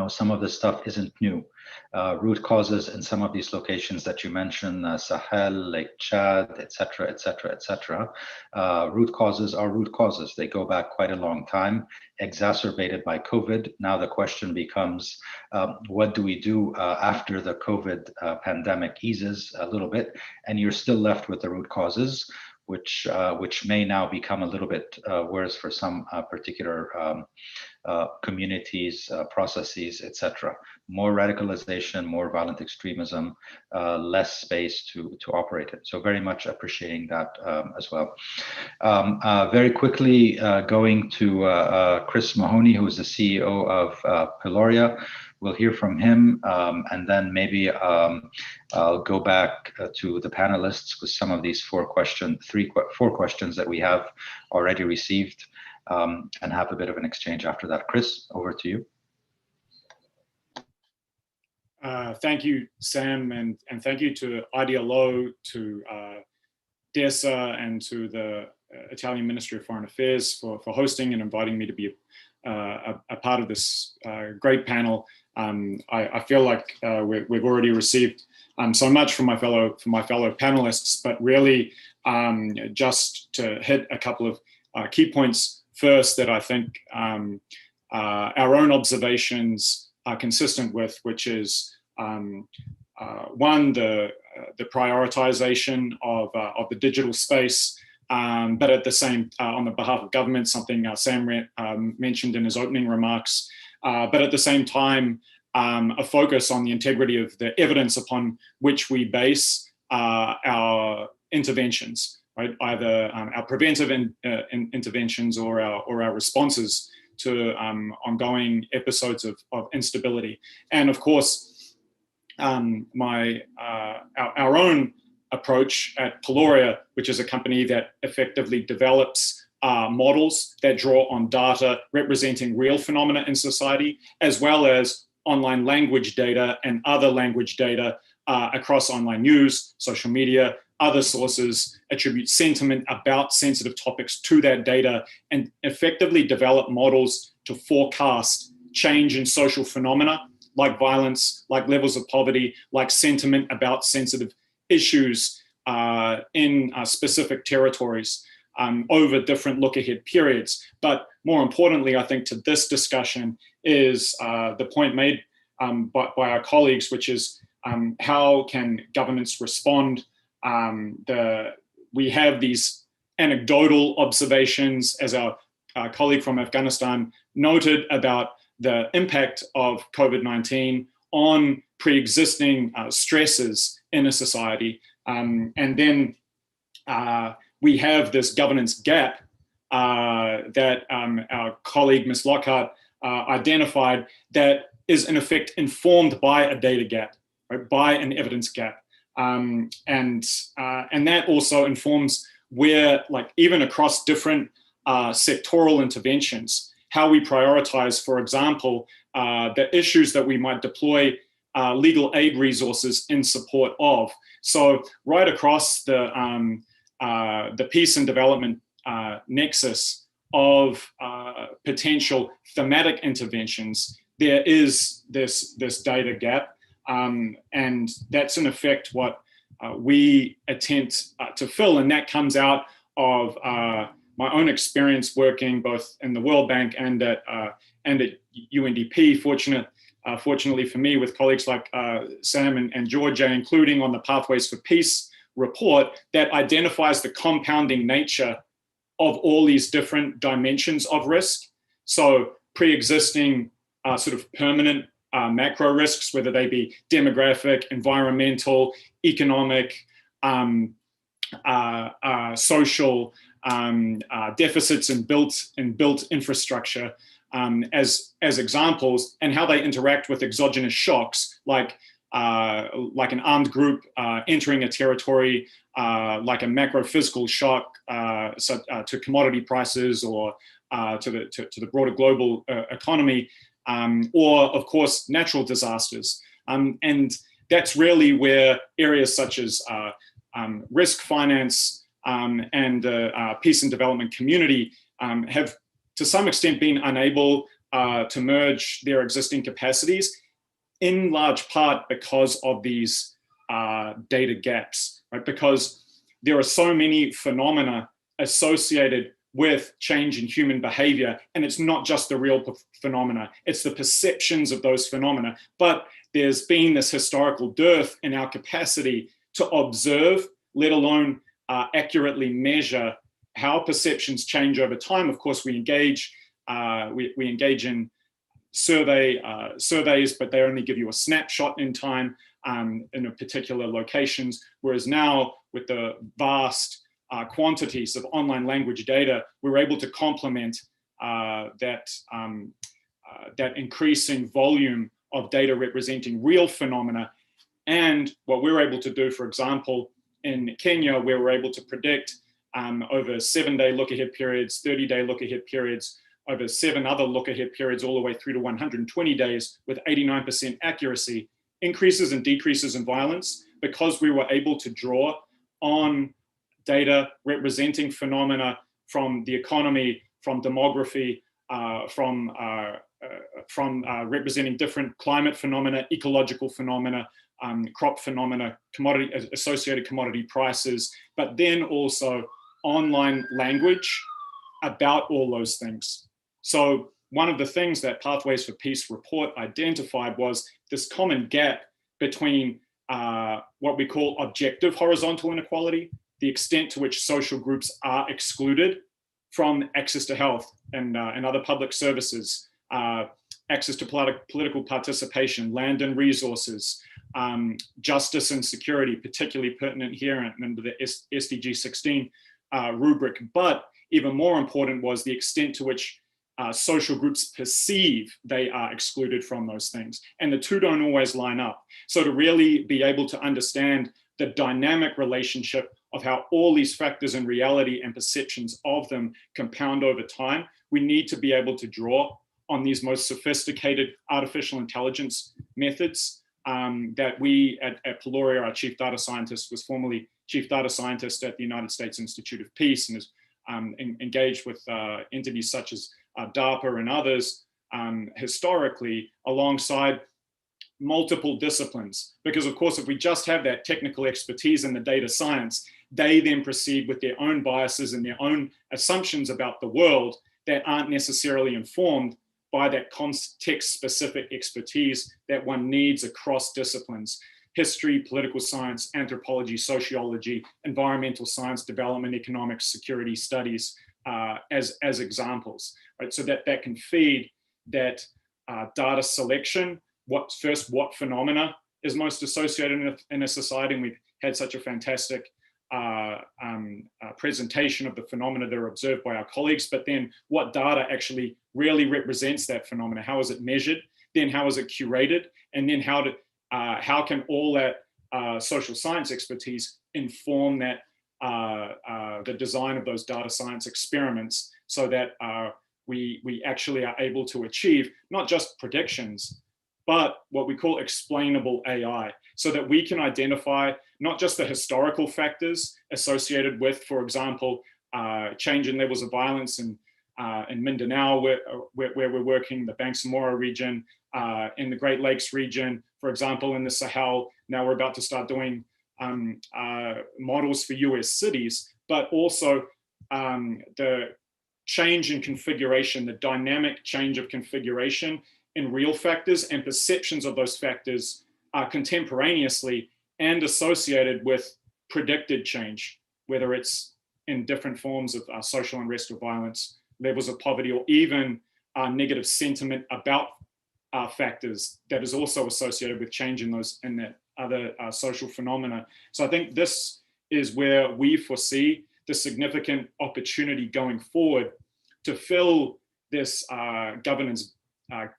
some of this stuff isn't new. Root causes in some of these locations that you mentioned, Sahel, Lake Chad, etc., etc., etc. Root causes are root causes. They go back quite a long time, exacerbated by COVID. Now the question becomes, what do we do after the COVID pandemic eases a little bit, and you're still left with the root causes, which may now become a little bit worse for some particular communities, processes, etc. More radicalization, more violent extremism, less space to operate it. So very much appreciating that as well. Very quickly going to Chris Mahoney, who is the CEO of Peloria. We'll hear from him, and then maybe I'll go back to the panelists with some of these four questions that we have already received, and have a bit of an exchange after that. Chris, over to you. Thank you, Sam, and thank you to IDLO, to DESA, and to the Italian Ministry of Foreign Affairs for hosting and inviting me to be a part of this great panel. I feel like we've already received so much from my fellow panelists, but really just to hit a couple of key points first that I think our own observations are consistent with, which is one, the prioritization of the digital space, but at the same, on the behalf of government, something Sam mentioned in his opening remarks, but at the same time, a focus on the integrity of the evidence upon which we base our interventions, right? Either our preventive interventions or our responses to ongoing episodes of instability. And of course, our own approach at Peloria, which is a company that effectively develops models that draw on data representing real phenomena in society, as well as online language data and other language data across online news, social media, other sources, attribute sentiment about sensitive topics to that data, and effectively develop models to forecast change in social phenomena like violence, like levels of poverty, like sentiment about sensitive issues in specific territories over different look-ahead periods. But more importantly, I think to this discussion is the point made by our colleagues, which is how can governments respond? We have these anecdotal observations, as our colleague from Afghanistan noted, about the impact of COVID-19 on pre-existing stresses in a society. And then we have this governance gap that our colleague, Ms. Lockhart, identified, that is in effect informed by a data gap, right, by an evidence gap. And that also informs where, like, even across different sectoral interventions, how we prioritize, for example, the issues that we might deploy legal aid resources in support of. So right across the peace and development nexus of potential thematic interventions, there is this data gap. And that's in effect what we attempt to fill, and that comes out of my own experience working both in the World Bank and at UNDP. Fortunately for me, with colleagues like Sam and Georgia, including on the Pathways for Peace report that identifies the compounding nature of all these different dimensions of risk. So pre-existing sort of permanent macro risks, whether they be demographic, environmental, economic, social deficits in built infrastructure, as examples, and how they interact with exogenous shocks, like an armed group entering a territory, like a macro physical shock to commodity prices or to the broader global economy, or of course natural disasters. And that's really where areas such as risk finance and the peace and development community have to some extent been unable to merge their existing capacities, in large part because of these data gaps, right? Because there are so many phenomena associated with change in human behavior, and it's not just the real phenomena, it's the perceptions of those phenomena. But there's been this historical dearth in our capacity to observe, let alone accurately measure how perceptions change over time. Of course, we engage in surveys, but they only give you a snapshot in time in a particular locations. Whereas now, with the vast quantities of online language data, we're able to complement that increasing volume of data representing real phenomena. And what we're able to do, for example, in Kenya, where we're able to predict over 7-day look-ahead periods, 30-day look-ahead periods, over 7 other look-ahead periods, all the way through to 120 days with 89% accuracy, increases and decreases in violence, because we were able to draw on data representing phenomena from the economy, from demography, from representing different climate phenomena, ecological phenomena, crop phenomena, associated commodity prices, but then also online language about all those things. So one of the things that Pathways for Peace report identified was this common gap between what we call objective horizontal inequality, the extent to which social groups are excluded from access to health and other public services, access to political participation, land and resources, justice and security, particularly pertinent here under the SDG 16 rubric. But even more important was the extent to which social groups perceive they are excluded from those things. And the two don't always line up. So to really be able to understand the dynamic relationship of how all these factors in reality and perceptions of them compound over time, we need to be able to draw on these most sophisticated artificial intelligence methods that we at Peloria, our chief data scientist, was formerly chief data scientist at the United States Institute of Peace, and is engaged with entities such as DARPA and others historically, alongside multiple disciplines. Because of course, if we just have that technical expertise in the data science, they then proceed with their own biases and their own assumptions about the world that aren't necessarily informed by that context-specific expertise that one needs across disciplines: history, political science, anthropology, sociology, environmental science, development, economics, security studies, as examples, right? So that can feed that data selection. What phenomena is most associated in a society? And we've had such a fantastic presentation of the phenomena that are observed by our colleagues, but then what data actually really represents that phenomena? How is it measured? Then how is it curated? And then how can all that social science expertise inform that the design of those data science experiments, so that we actually are able to achieve not just predictions, but what we call explainable AI, so that we can identify not just the historical factors associated with, for example, change in levels of violence in Mindanao, where we're working, the Bangsamoro region, in the Great Lakes region, for example, in the Sahel. Now we're about to start doing models for US cities, but also the change in configuration, the dynamic change of configuration in real factors and perceptions of those factors contemporaneously and associated with predicted change, whether it's in different forms of social unrest or violence, levels of poverty, or even negative sentiment about factors that is also associated with change in those and that other social phenomena. So I think this is where we foresee the significant opportunity going forward to fill this governance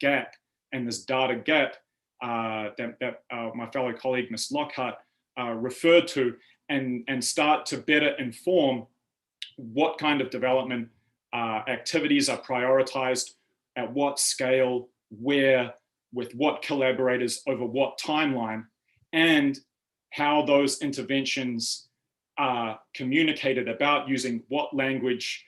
gap and this data gap that my fellow colleague, Ms. Lockhart, referred to, and start to better inform what kind of development activities are prioritized, at what scale, where, with what collaborators, over what timeline, and how those interventions are communicated about, using what language,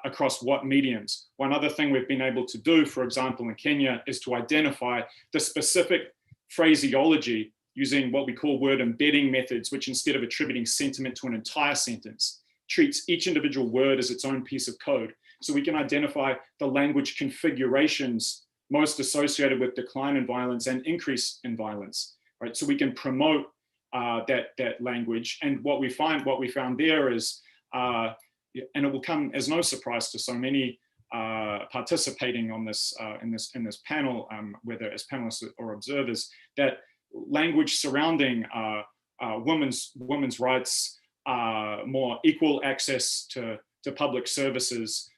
across what mediums. One other thing we've been able to do, for example, in Kenya, is to identify the specific phraseology using what we call word embedding methods, which instead of attributing sentiment to an entire sentence, treats each individual word as its own piece of code. So we can identify the language configurations most associated with decline in violence and increase in violence, right? So we can promote that language. And what we found there is, and it will come as no surprise to so many participating on this in this panel, whether as panelists or observers, that language surrounding women's rights, more equal access to public services,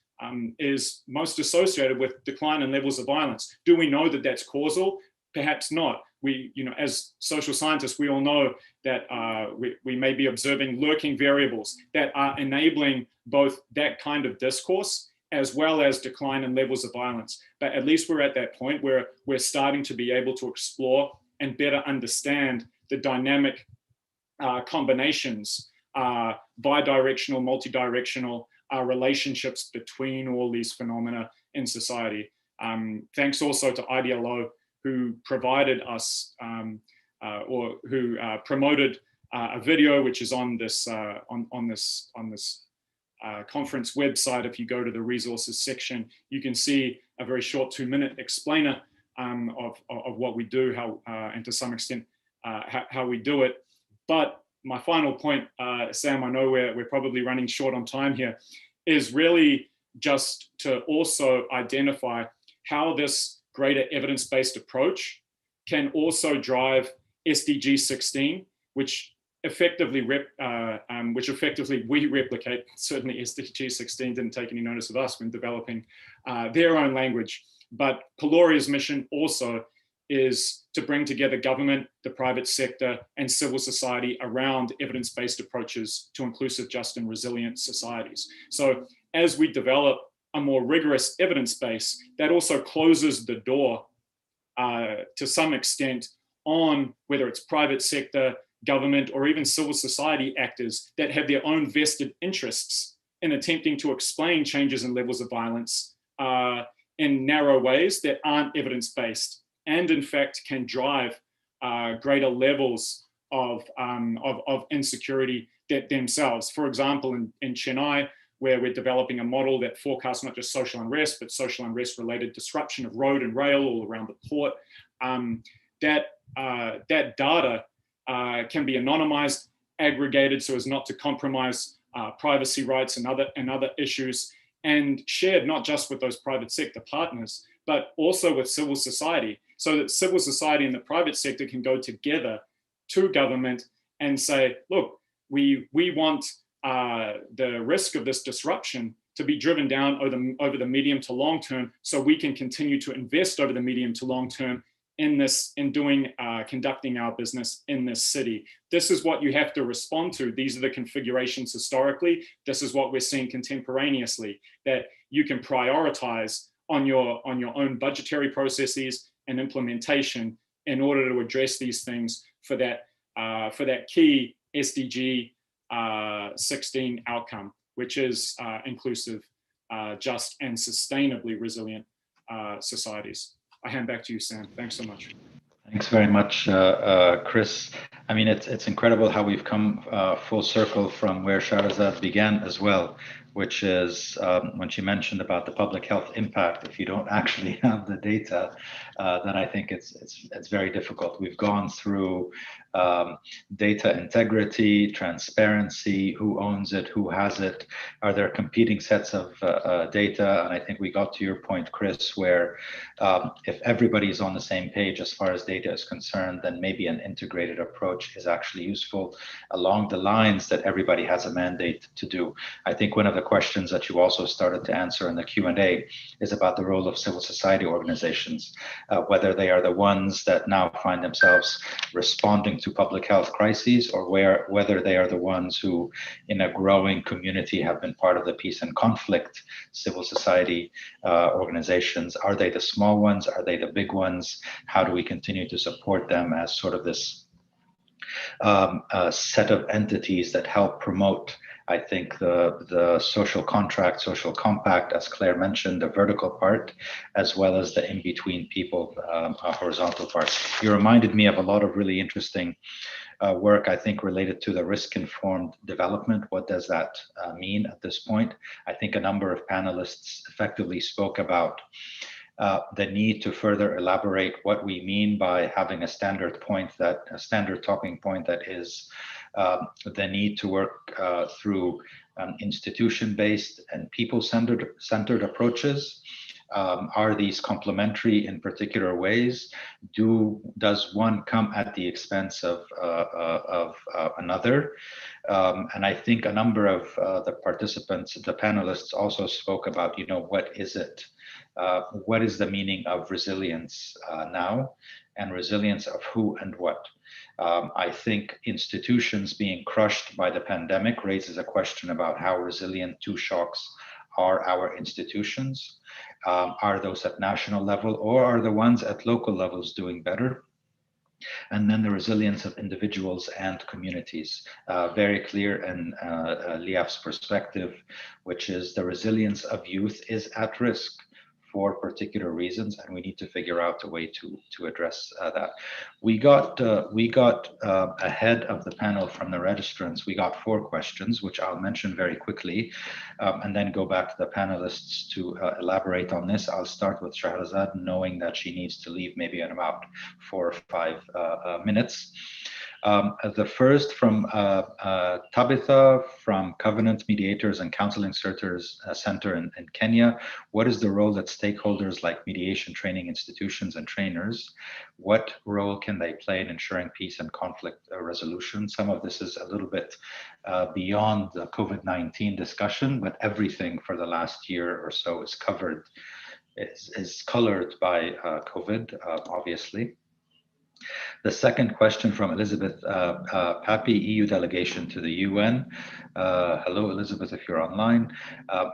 is most associated with decline in levels of violence. Do we know that that's causal? Perhaps not. We, as social scientists, we all know that we may be observing lurking variables that are enabling both that kind of discourse as well as decline in levels of violence. But at least we're at that point where we're starting to be able to explore and better understand the dynamic combinations, bidirectional, multidirectional relationships between all these phenomena in society. Thanks also to IDLO, who provided us or who promoted a video which is on this conference website. If you go to the resources section, you can see a very short 2-minute explainer of what we do, how and to some extent how we do it. But my final point, Sam, I know we're probably running short on time here, is really just to also identify how this greater evidence-based approach can also drive SDG 16, which effectively we replicate. Certainly SDG 16 didn't take any notice of us when developing their own language. But Peloria's mission also is to bring together government, the private sector, and civil society around evidence-based approaches to inclusive, just, and resilient societies. So as we develop a more rigorous evidence base, that also closes the door to some extent on whether it's private sector, government, or even civil society actors that have their own vested interests in attempting to explain changes in levels of violence in narrow ways that aren't evidence-based, and in fact can drive greater levels of insecurity themselves. For example, in Chennai, where we're developing a model that forecasts not just social unrest, but social unrest-related disruption of road and rail all around the port, that data can be anonymized, aggregated so as not to compromise privacy rights and other issues, and shared not just with those private sector partners, but also with civil society, so that civil society and the private sector can go together to government and say, look, we want the risk of this disruption to be driven down over the medium to long term, so we can continue to invest over the medium to long term in conducting our business in this city. This is what you have to respond to. These are the configurations historically. This is what we're seeing contemporaneously, that you can prioritize on your own budgetary processes and implementation in order to address these things for that key SDG 16 outcome, which is inclusive, just, and sustainably resilient societies. I hand back to you, Sam. Thanks so much. Thanks very much, Chris. I mean, it's incredible how we've come full circle from where Shahrazad began as well, which is when she mentioned about the public health impact. If you don't actually have the data, then I think it's very difficult. We've gone through data integrity, transparency, who owns it, who has it, are there competing sets of data? And I think we got to your point, Chris, where if everybody's on the same page as far as data is concerned, then maybe an integrated approach is actually useful along the lines that everybody has a mandate to do. I think one of the the questions that you also started to answer in the Q&A is about the role of civil society organizations, whether they are the ones that now find themselves responding to public health crises, or whether they are the ones who, in a growing community, have been part of the peace and conflict civil society organizations. Are they the small ones? Are they the big ones? How do we continue to support them as sort of this set of entities that help promote, I think, the social contract, social compact, as Claire mentioned, the vertical part, as well as the in-between people, horizontal part. You reminded me of a lot of really interesting work, I think, related to the risk-informed development. What does that mean at this point? I think a number of panelists effectively spoke about the need to further elaborate what we mean by having a standard talking point that is the need to work through institution-based and people-centered approaches. Are these complementary in particular ways? Does one come at the expense of another? And I think a number of the participants, the panelists, also spoke about, what is it? What is the meaning of resilience now, and resilience of who and what? I think institutions being crushed by the pandemic raises a question about how resilient to shocks are our institutions. Are those at national level, or are the ones at local levels doing better? And then the resilience of individuals and communities, very clear in Liaf's perspective, which is the resilience of youth is at risk for particular reasons, and we need to figure out a way to address that. We got ahead of the panel from the registrants. We got 4 questions, which I'll mention very quickly, and then go back to the panelists to elaborate on this. I'll start with Shahrazad, knowing that she needs to leave maybe in about 4 or 5 minutes. The first from Tabitha from Covenant Mediators and Counseling Center in Kenya. What is the role that stakeholders like mediation training institutions and trainers, what role can they play in ensuring peace and conflict resolution? Some of this is a little bit beyond the COVID-19 discussion, but everything for the last year or so is covered, is colored by COVID, obviously. The second question from Elizabeth Pappy, EU delegation to the UN. Hello, Elizabeth, if you're online.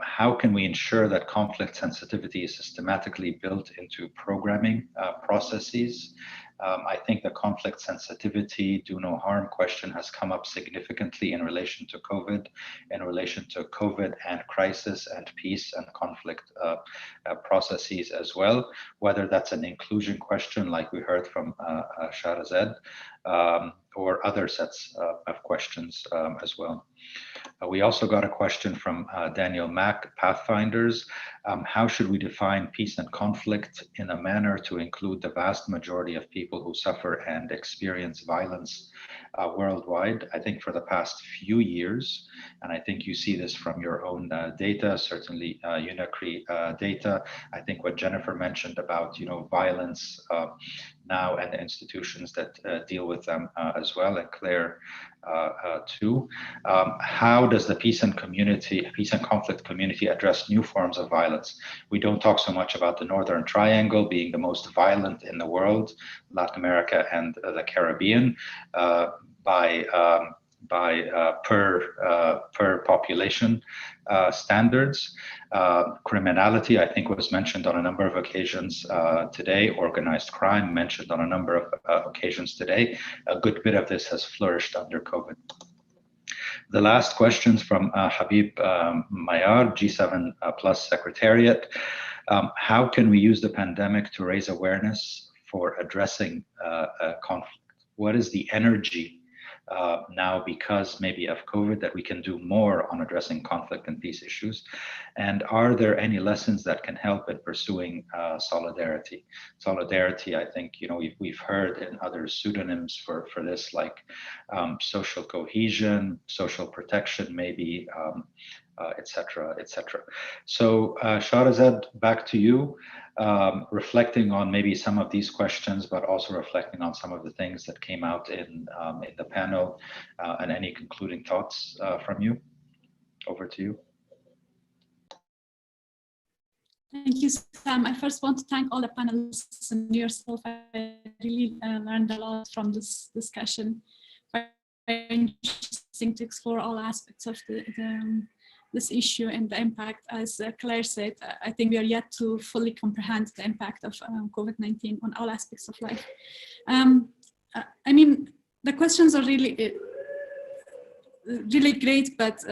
How can we ensure that conflict sensitivity is systematically built into programming processes? I think the conflict sensitivity, do no harm question has come up significantly in relation to COVID and crisis and peace and conflict processes as well, whether that's an inclusion question like we heard from Shahrazad, or other sets of questions as well. We also got a question from Daniel Mack, Pathfinders. How should we define peace and conflict in a manner to include the vast majority of people who suffer and experience violence worldwide? I think for the past few years, and I think you see this from your own data, certainly UNICRI data. I think what Jennifer mentioned about violence now and the institutions that deal with them as well, and Claire too. How does the peace and conflict community address new forms of violence? We don't talk so much about the Northern Triangle being the most violent in the world, Latin America and the Caribbean, per population standards. Criminality, I think, was mentioned on a number of occasions today. Organized crime mentioned on a number of occasions today. A good bit of this has flourished under COVID. The last questions from Habib Mayar, G7 Plus Secretariat. How can we use the pandemic to raise awareness for addressing conflict? What is the energy now, because maybe of COVID, that we can do more on addressing conflict and peace issues? And are there any lessons that can help in pursuing solidarity? Solidarity, I think, we've heard in other pseudonyms for this, like social cohesion, social protection, maybe, et cetera, et cetera. So Shahrazad, back to you. Reflecting on maybe some of these questions, but also reflecting on some of the things that came out in the panel, and any concluding thoughts from you. Over to you. Thank you, Sam. I first want to thank all the panelists and yourself. I really learned a lot from this discussion. Very interesting to explore all aspects of this issue and the impact. As Claire said, I think we are yet to fully comprehend the impact of COVID-19 on all aspects of life. I mean, the questions are really great, but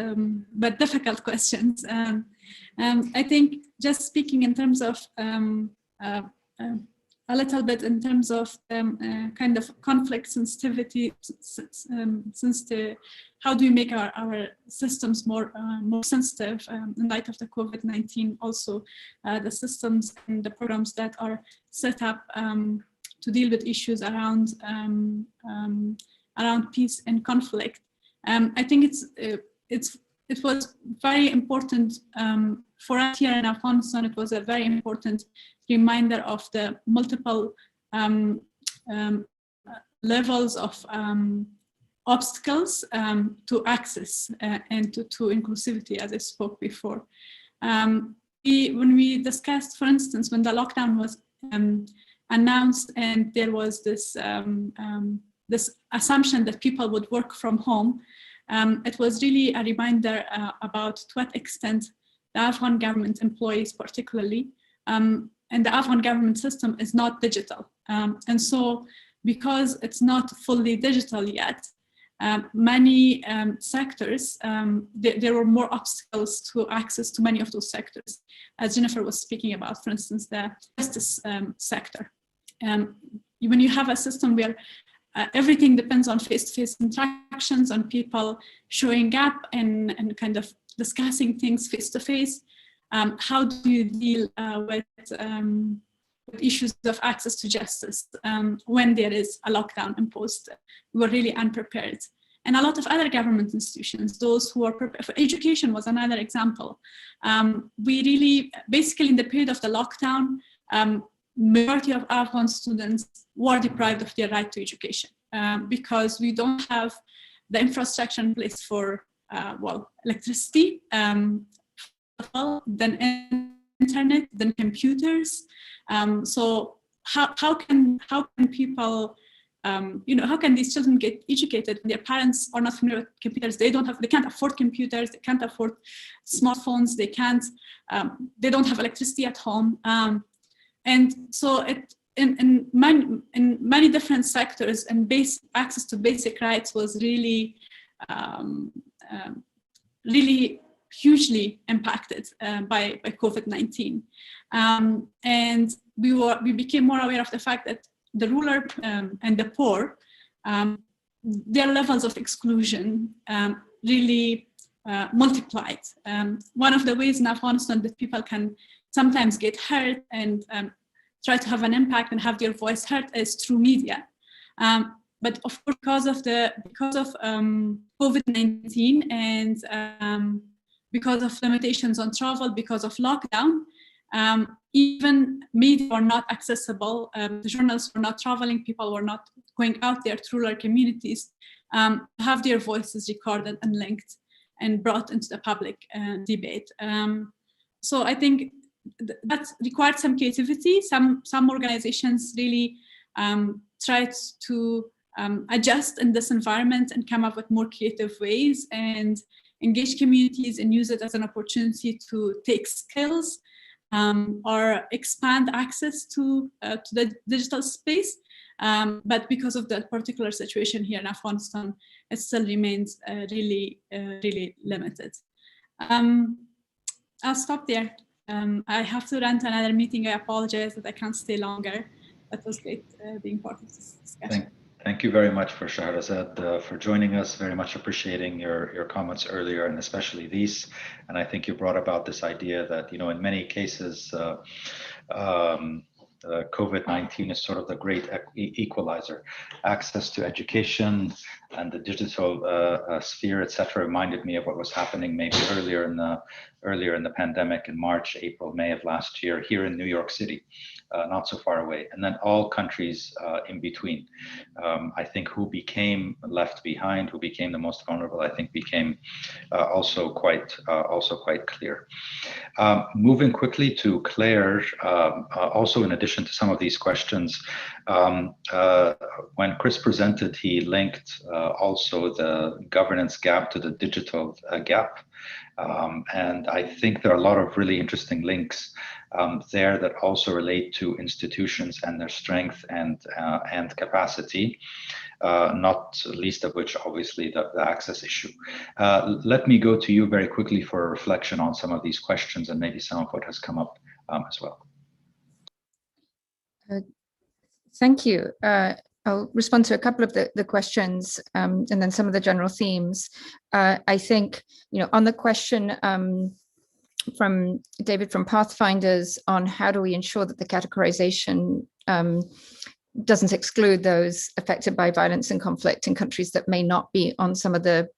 difficult questions. I think just speaking in terms of a little bit in terms of kind of conflict sensitivity, how do we make our systems more sensitive in light of the COVID-19? Also, the systems and the programs that are set up to deal with issues around peace and conflict. I think it was very important for us here in Afghanistan. It was a very important reminder of the multiple levels of obstacles to access and to inclusivity, as I spoke before. When we discussed, for instance, when the lockdown was announced and there was this assumption that people would work from home, it was really a reminder about to what extent the Afghan government employees particularly, and the Afghan government system is not digital. And so because it's not fully digital yet, many sectors, there were more obstacles to access to many of those sectors, as Jennifer was speaking about, for instance, the justice sector. When you have a system where everything depends on face-to-face interactions, on people showing up and kind of discussing things face-to-face, how do you deal with issues of access to justice when there is a lockdown imposed? We were really unprepared. And a lot of other government institutions, those who are prepared for education was another example. We really, basically in the period of the lockdown, majority of Afghan students were deprived of their right to education because we don't have the infrastructure in place for, electricity, then internet, then computers. So how can people, how can these children get educated when their parents are not familiar with computers? They can't afford computers, they can't afford smartphones, they don't have electricity at home. And so in many different sectors, and access to basic rights was really, really hugely impacted by COVID-19. And we became more aware of the fact that the ruler and the poor, their levels of exclusion really multiplied. One of the ways in Afghanistan that people can sometimes get hurt and try to have an impact and have their voice heard is through media. But of course, because of COVID-19 and because of limitations on travel, because of lockdown, even media were not accessible. The journalists were not traveling, people were not going out there to rural communities, have their voices recorded and linked and brought into the public debate. So I think that required some creativity. Some organizations really tried to adjust in this environment and come up with more creative ways and engage communities and use it as an opportunity to take skills or expand access to the digital space. But because of that particular situation here in Afghanistan, it still remains really, really limited. I'll stop there. I have to run to another meeting. I apologize that I can't stay longer. That was great being part of this discussion. Thank you very much for Shahrazad for joining us. Very much appreciating your comments earlier, and especially these. And I think you brought about this idea that, in many cases, COVID-19 is sort of the great equalizer. Access to education, the digital sphere, etc., reminded me of what was happening maybe earlier in the pandemic in March, April, May of last year here in New York City, not so far away, and then all countries in between. I think who became left behind, who became the most vulnerable, I think became also quite clear. Moving quickly to Claire, also in addition to some of these questions, when Chris presented, he linked also the governance gap to the digital gap. And I think there are a lot of really interesting links there that also relate to institutions and their strength and capacity, not least of which obviously the access issue. Let me go to you very quickly for a reflection on some of these questions and maybe some of what has come up as well. Thank you. I'll respond to a couple of the questions and then some of the general themes. I think, on the question from David from Pathfinders on how do we ensure that the categorization doesn't exclude those affected by violence and conflict in countries that may not be on some of the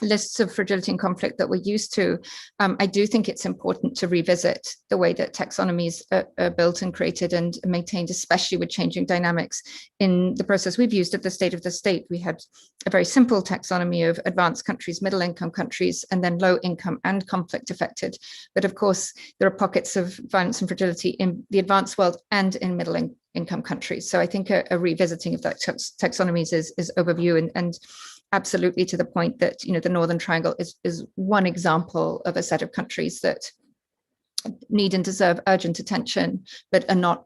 lists of fragility and conflict that we're used to, I do think it's important to revisit the way that taxonomies are built and created and maintained, especially with changing dynamics. In the process we've used at the State of the State, we had a very simple taxonomy of advanced countries, middle income countries, and then low income and conflict affected. But of course, there are pockets of violence and fragility in the advanced world and in middle income countries. So I think a revisiting of that taxonomies is overview and absolutely to the point that the Northern Triangle is one example of a set of countries that need and deserve urgent attention, but are not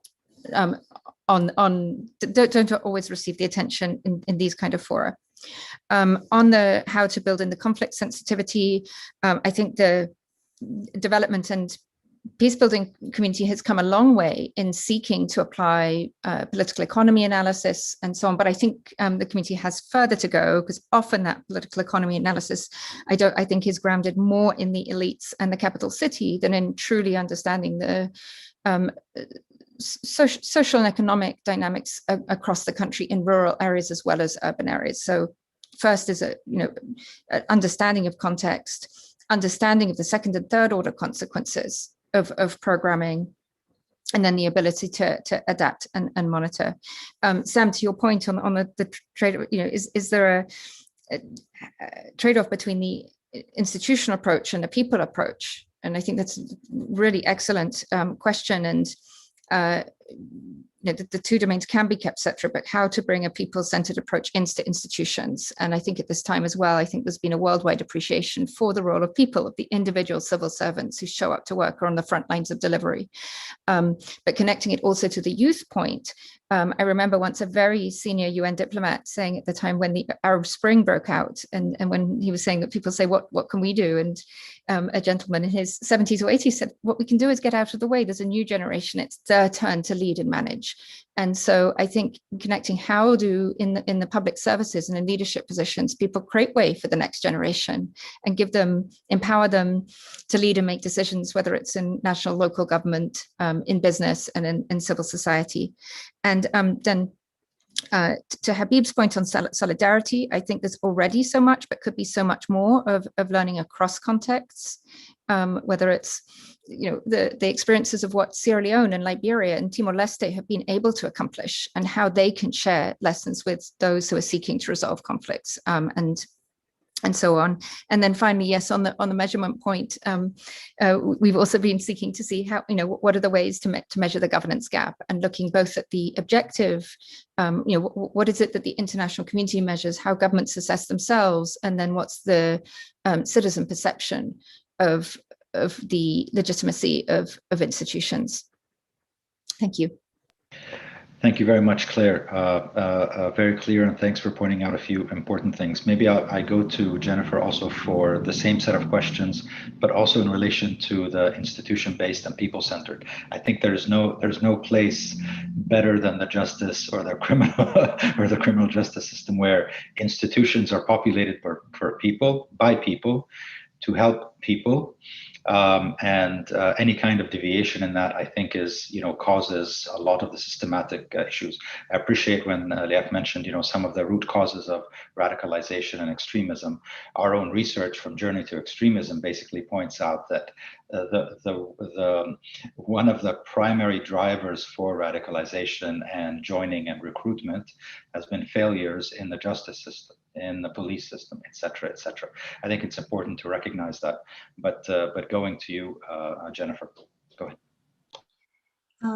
don't always receive the attention in these kind of fora. On the how to build in the conflict sensitivity, I think the development and peace building community has come a long way in seeking to apply political economy analysis and so on. But I think the community has further to go, because often that political economy analysis, I think, is grounded more in the elites and the capital city than in truly understanding the social and economic dynamics across the country in rural areas as well as urban areas. So first is a understanding of context, understanding of the second and third order consequences of programming, and then the ability to adapt and monitor. Sam, to your point on the trade, is there a trade-off between the institutional approach and the people approach? And I think that's a really excellent question. And the two domains can be kept separate, but how to bring a people-centered approach into institutions. And I think at this time as well, I think there's been a worldwide appreciation for the role of people, of the individual civil servants who show up to work or on the front lines of delivery. But connecting it also to the youth point, I remember once a very senior UN diplomat saying at the time when the Arab Spring broke out, and when he was saying that people say, what can we do? And a gentleman in his 70s or 80s said, what we can do is get out of the way. There's a new generation. It's their turn to lead and manage. And so I think connecting how do in the public services and in leadership positions, people create way for the next generation and empower them to lead and make decisions, whether it's in national, local government, in business and in civil society. And then to Habib's point on solidarity, I think there's already so much, but could be so much more of learning across contexts, whether it's the experiences of what Sierra Leone and Liberia and Timor-Leste have been able to accomplish, and how they can share lessons with those who are seeking to resolve conflicts, and so on. And then finally, yes, on the measurement point, we've also been seeking to see how, what are the ways to measure the governance gap, and looking both at the objective, what is it that the international community measures, how governments assess themselves, and then what's the citizen perception of the legitimacy of institutions. Thank you. Thank you very much, Claire. Very clear, and thanks for pointing out a few important things. Maybe I go to Jennifer also for the same set of questions, but also in relation to the institution-based and people-centered. I think there's no place better than the justice or the criminal justice system, where institutions are populated by people to help people, And any kind of deviation in that, I think, is, causes a lot of the systematic issues. I appreciate when Liaf mentioned, some of the root causes of radicalization and extremism. Our own research from Journey to Extremism basically points out that one of the primary drivers for radicalization and joining and recruitment has been failures in the justice system, in the police system, et cetera, et cetera. I think it's important to recognize that. But going to you, Jennifer, go ahead.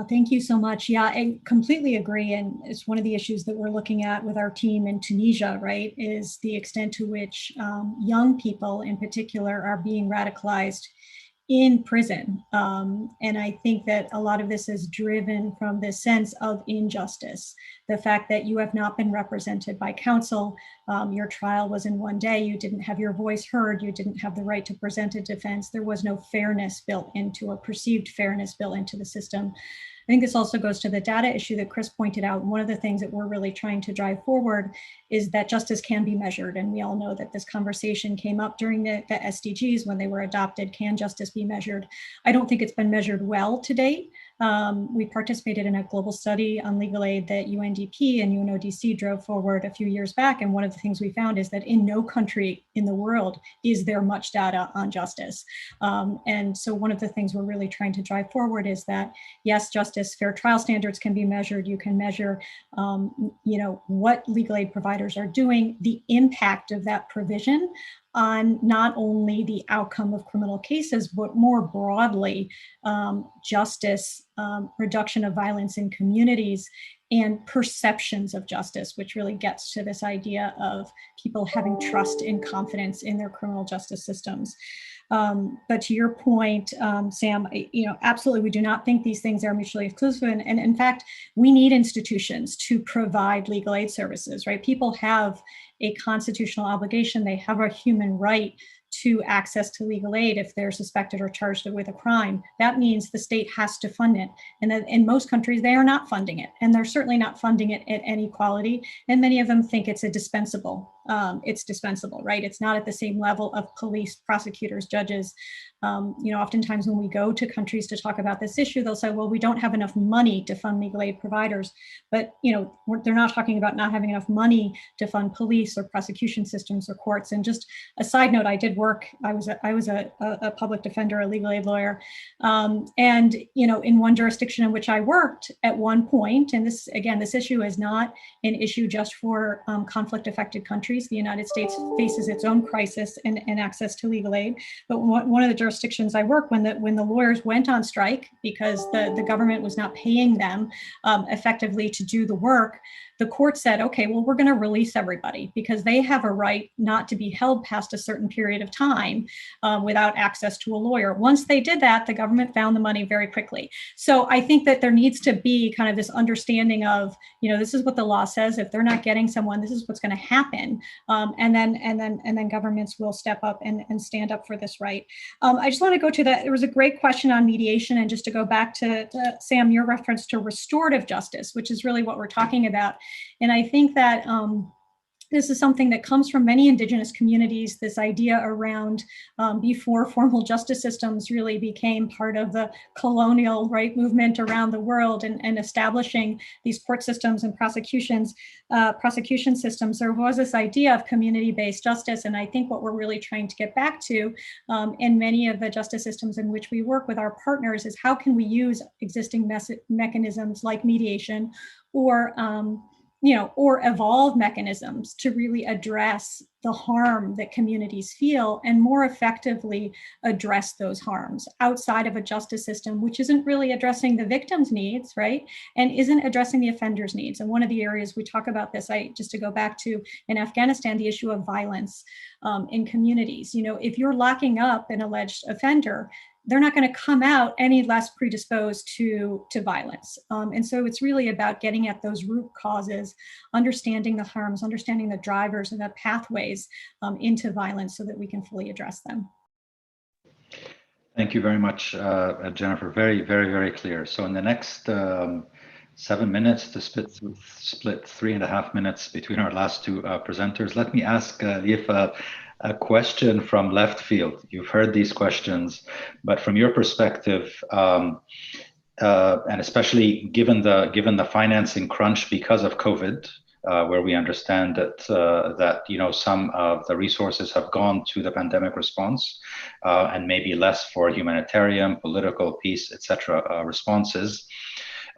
Thank you so much. Yeah, I completely agree. And it's one of the issues that we're looking at with our team in Tunisia, right, is the extent to which young people in particular are being radicalized in prison. And I think that a lot of this is driven from this sense of injustice. The fact that you have not been represented by counsel, your trial was in one day, you didn't have your voice heard, you didn't have the right to present a defense, there was no fairness built into, a perceived fairness built into the system. I think this also goes to the data issue that Chris pointed out. One of the things that we're really trying to drive forward is that justice can be measured. And we all know that this conversation came up during the SDGs when they were adopted. Can justice be measured? I don't think it's been measured well to date. We participated in a global study on legal aid that UNDP and UNODC drove forward a few years back. And one of the things we found is that in no country in the world is there much data on justice. And so one of the things we're really trying to drive forward is that, yes, justice, fair trial standards can be measured. You can measure, what legal aid providers are doing, the impact of that provision on not only the outcome of criminal cases, but more broadly, justice, reduction of violence in communities, and perceptions of justice, which really gets to this idea of people having trust and confidence in their criminal justice systems. But to your point, Sam, absolutely, we do not think these things are mutually exclusive. And in fact, we need institutions to provide legal aid services, right? People have a constitutional obligation. They have a human right to access to legal aid if they're suspected or charged with a crime. That means the state has to fund it. And that in most countries, they are not funding it. And they're certainly not funding it at any quality. And many of them think it's dispensable, right? It's not at the same level of police, prosecutors, judges. Oftentimes when we go to countries to talk about this issue, they'll say, well, we don't have enough money to fund legal aid providers. But, they're not talking about not having enough money to fund police or prosecution systems or courts. And just a side note, I did work, I was a public defender, a legal aid lawyer. In one jurisdiction in which I worked at one point, and this issue is not an issue just for conflict affected countries. The United States faces its own crisis and access to legal aid. But one of the jurisdictions I worked, when the lawyers went on strike because the government was not paying them effectively to do the work, the court said, okay, well, we're going to release everybody because they have a right not to be held past a certain period of time without access to a lawyer. Once they did that, the government found the money very quickly. So I think that there needs to be kind of this understanding of, this is what the law says. If they're not getting someone, this is what's going to happen. And then governments will step up and stand up for this right. I just want to go to that. There was a great question on mediation. And just to go back to Sam, your reference to restorative justice, which is really what we're talking about. And I think that this is something that comes from many indigenous communities, this idea around before formal justice systems really became part of the colonial movement around the world and establishing these court systems and prosecution systems. There was this idea of community-based justice. And I think what we're really trying to get back to in many of the justice systems in which we work with our partners is how can we use existing mechanisms like mediation or evolve mechanisms to really address the harm that communities feel and more effectively address those harms outside of a justice system, which isn't really addressing the victim's needs, right? And isn't addressing the offender's needs. And one of the areas we talk about this, just to go back to in Afghanistan, the issue of violence in communities. If you're locking up an alleged offender, they're not going to come out any less predisposed to violence. And so it's really about getting at those root causes, understanding the harms, understanding the drivers and the pathways into violence so that we can fully address them. Thank you very much, Jennifer. Very, very, very clear. So in the next 7 minutes to split 3.5 minutes between our last two presenters. Let me ask Lief a question from left field. You've heard these questions, but from your perspective, and especially given the financing crunch because of COVID, where we understand that some of the resources have gone to the pandemic response, and maybe less for humanitarian, political, peace, etc. Responses.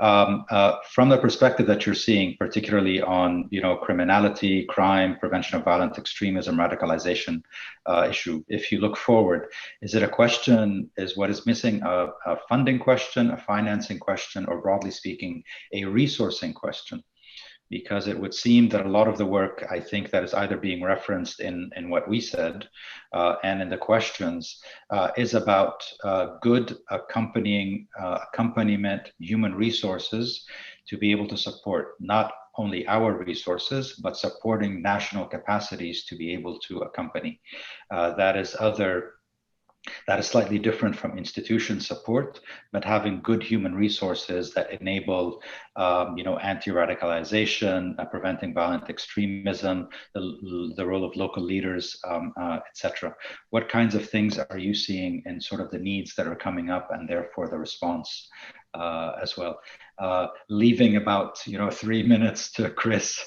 From the perspective that you're seeing, particularly on criminality, crime, prevention of violent extremism, radicalization issue, if you look forward, is it a question, is what is missing a funding question, a financing question, or broadly speaking, a resourcing question? Because it would seem that a lot of the work, I think, that is either being referenced in what we said and in the questions is about good accompaniment, human resources to be able to support not only our resources, but supporting national capacities to be able to accompany. That is slightly different from institution support, but having good human resources that enable, anti-radicalization, preventing violent extremism, the role of local leaders, etc. What kinds of things are you seeing in sort of the needs that are coming up, and therefore the response as well? Leaving about 3 minutes to Chris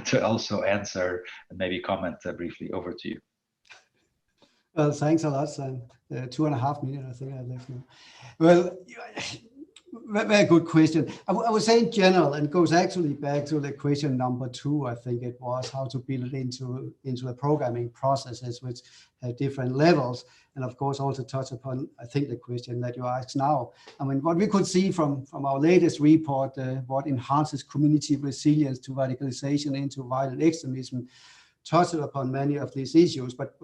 to also answer and maybe comment briefly. Over to you. Well, thanks a lot, Sam. 2.5 minutes, I think I left now. Well, very good question. I would say in general, and it goes actually back to the question number 2, I think it was, how to build it into the programming processes, which have different levels. And of course, also touch upon, I think, the question that you asked now. I mean, what we could see from our latest report, what enhances community resilience to radicalization into violent extremism, touched upon many of these issues, but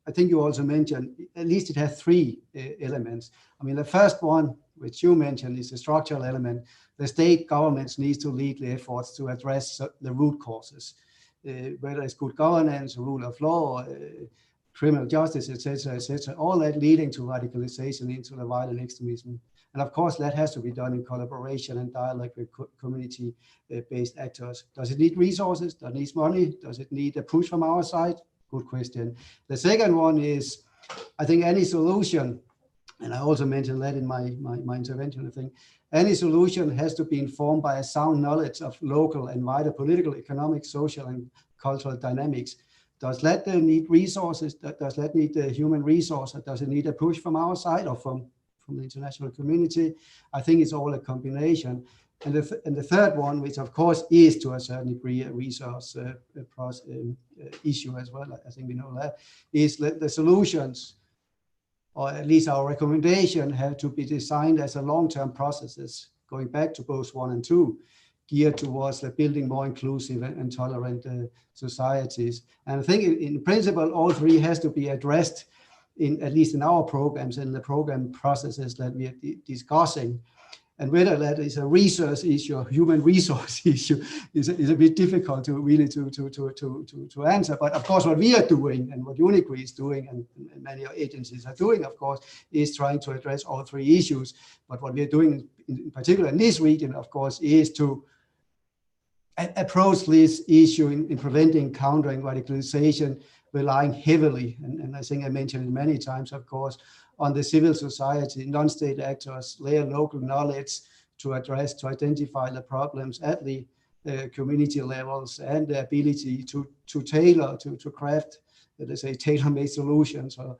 I think you also mentioned, at least it has 3 elements. I mean, the first one, which you mentioned, is the structural element. The state governments need to lead the efforts to address the root causes, whether it's good governance, rule of law, criminal justice, etc., all that leading to radicalization into the violent extremism. And of course, that has to be done in collaboration and dialogue with community-based actors. Does it need resources? Does it need money? Does it need a push from our side? Good question. The second one is, I think any solution, and I also mentioned that in my intervention, I think, any solution has to be informed by a sound knowledge of local and wider political, economic, social, and cultural dynamics. Does that need resources? Does that need the human resource? Or does it need a push from our side or from the international community? I think it's all a combination. And the third one, which of course is to a certain degree a resource issue as well, I think we know that, is that the solutions, or at least our recommendation, have to be designed as a long-term processes, going back to both 1 and 2, geared towards building more inclusive and tolerant societies. And I think in principle, all 3 has to be addressed, at least in our programs and the program processes that we are discussing. And whether that is a research issue or human resource issue is a bit difficult to really to answer. But of course, what we are doing and what UNICRI is doing and many agencies are doing, of course, is trying to address all 3 issues. But what we are doing in particular in this region, of course, is to approach this issue in preventing, countering radicalization, relying heavily, and I think I mentioned it many times, of course, on the civil society, non-state actors, their local knowledge to identify the problems at the community levels, and the ability to tailor, to craft, let's say, tailor-made solutions or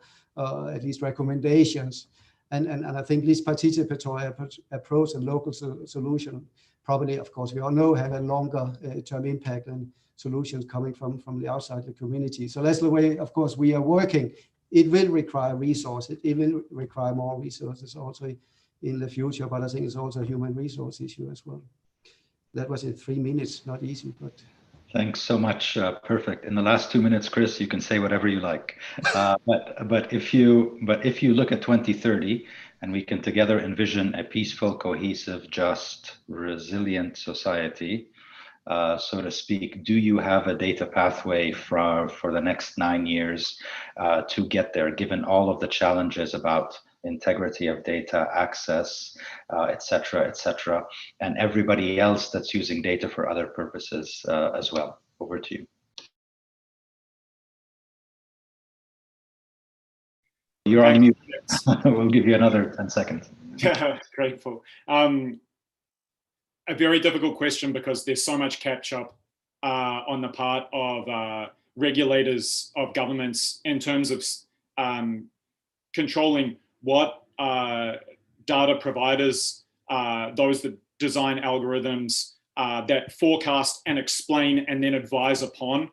at least recommendations. And I think this participatory approach and local solution probably, of course, we all know, have a longer term impact than solutions coming from the outside the community. So that's the way, of course, we are working. It will require resources. It will require more resources also in the future, but I think it's also a human resource issue as well. That was in 3 minutes, not easy, but. Thanks so much. Perfect. In the last 2 minutes, Chris, you can say whatever you like. But if you look at 2030, and we can together envision a peaceful, cohesive, just, resilient society, so to speak, do you have a data pathway for the next 9 years to get there, given all of the challenges about integrity of data, access, etc., etc., and everybody else that's using data for other purposes as well. Over to you. You're on mute. We'll give you another 10 seconds. Yeah, grateful. A very difficult question because there's so much catch-up on the part of regulators, of governments, in terms of controlling what data providers, those that design algorithms, that forecast and explain and then advise upon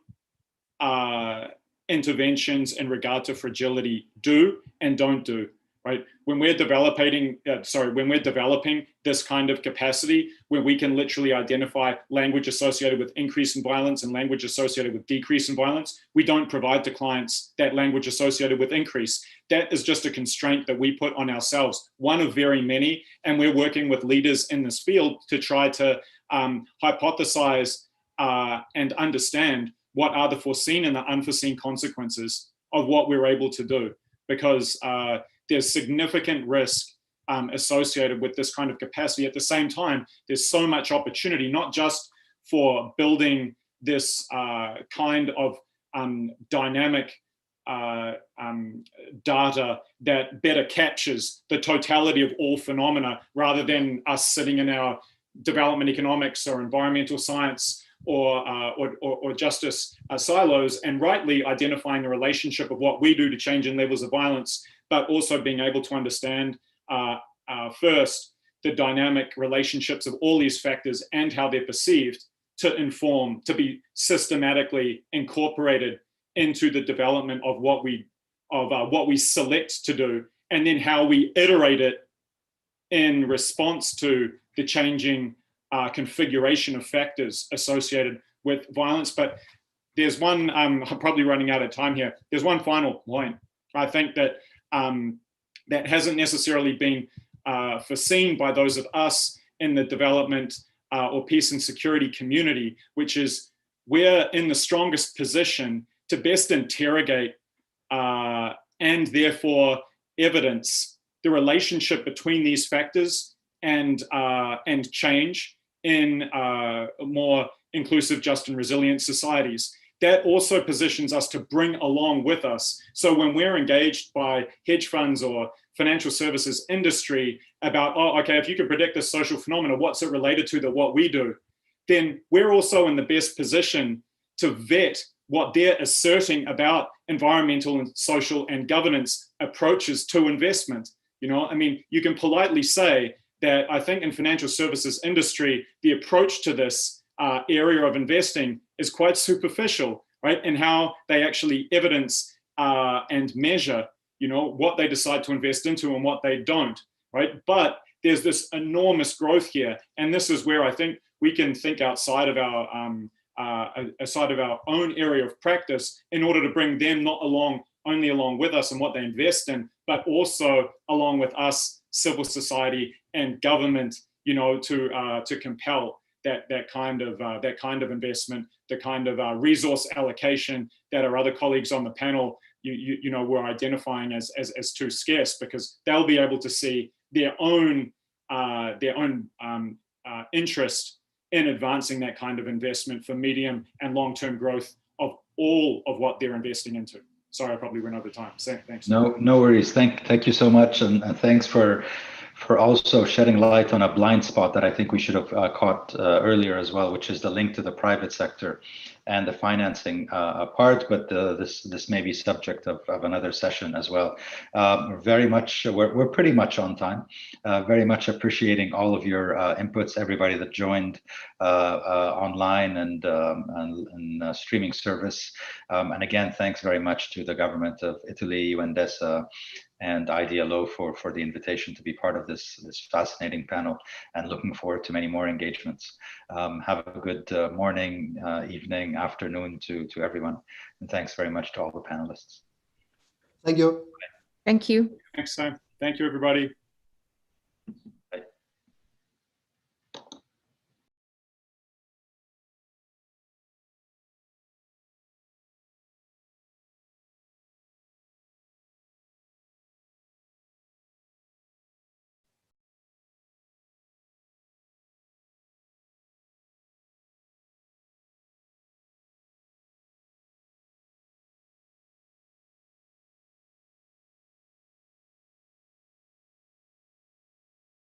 interventions in regard to fragility do and don't do. Right? When we're developing, when we're developing this kind of capacity, where we can literally identify language associated with increase in violence and language associated with decrease in violence, we don't provide to clients that language associated with increase. That is just a constraint that we put on ourselves, one of very many, and we're working with leaders in this field to try to hypothesize and understand what are the foreseen and the unforeseen consequences of what we're able to do, because there's significant risk associated with this kind of capacity. At the same time, there's so much opportunity, not just for building this kind of dynamic data that better captures the totality of all phenomena, rather than us sitting in our development economics or environmental science or justice silos and rightly identifying the relationship of what we do to change in levels of violence, but also being able to understand first the dynamic relationships of all these factors and how they're perceived, to inform, to be systematically incorporated into the development of what we select to do, and then how we iterate it in response to the changing configuration of factors associated with violence. But there's one, I'm probably running out of time here. There's one final point. I think that that hasn't necessarily been foreseen by those of us in the development or peace and security community, which is we're in the strongest position to best interrogate and therefore evidence the relationship between these factors and change in more inclusive, just and resilient societies. That also positions us to bring along with us. So when we're engaged by hedge funds or financial services industry about, oh, okay, if you can predict this social phenomena, what's it related to what we do? Then we're also in the best position to vet what they're asserting about environmental and social and governance approaches to investment. You know, I mean, you can politely say that I think in financial services industry, the approach to this area of investing is quite superficial, right? And how they actually evidence and measure, you know, what they decide to invest into and what they don't, right? But there's this enormous growth here. And this is where I think we can think outside of our own area of practice in order to bring them not only along with us and what they invest in, but also along with us, civil society and government, you know, to compel that kind of investment, the kind of resource allocation that our other colleagues on the panel, you know, were identifying as too scarce, because they'll be able to see their own interest in advancing that kind of investment for medium and long-term growth of all of what they're investing into. Sorry, I probably went over time. Thanks. No worries. Thank you so much, and thanks for also shedding light on a blind spot that I think we should have caught earlier as well, which is the link to the private sector and the financing part. But this may be subject of another session as well. We're pretty much on time. Very much appreciating all of your inputs, everybody that joined online and streaming service. And again, thanks very much to the government of Italy, DESA, and IDLO for the invitation to be part of this fascinating panel, and looking forward to many more engagements. Have a good morning, evening, afternoon to everyone. And thanks very much to all the panelists. Thank you. Thank you. Next time. Thank you, everybody.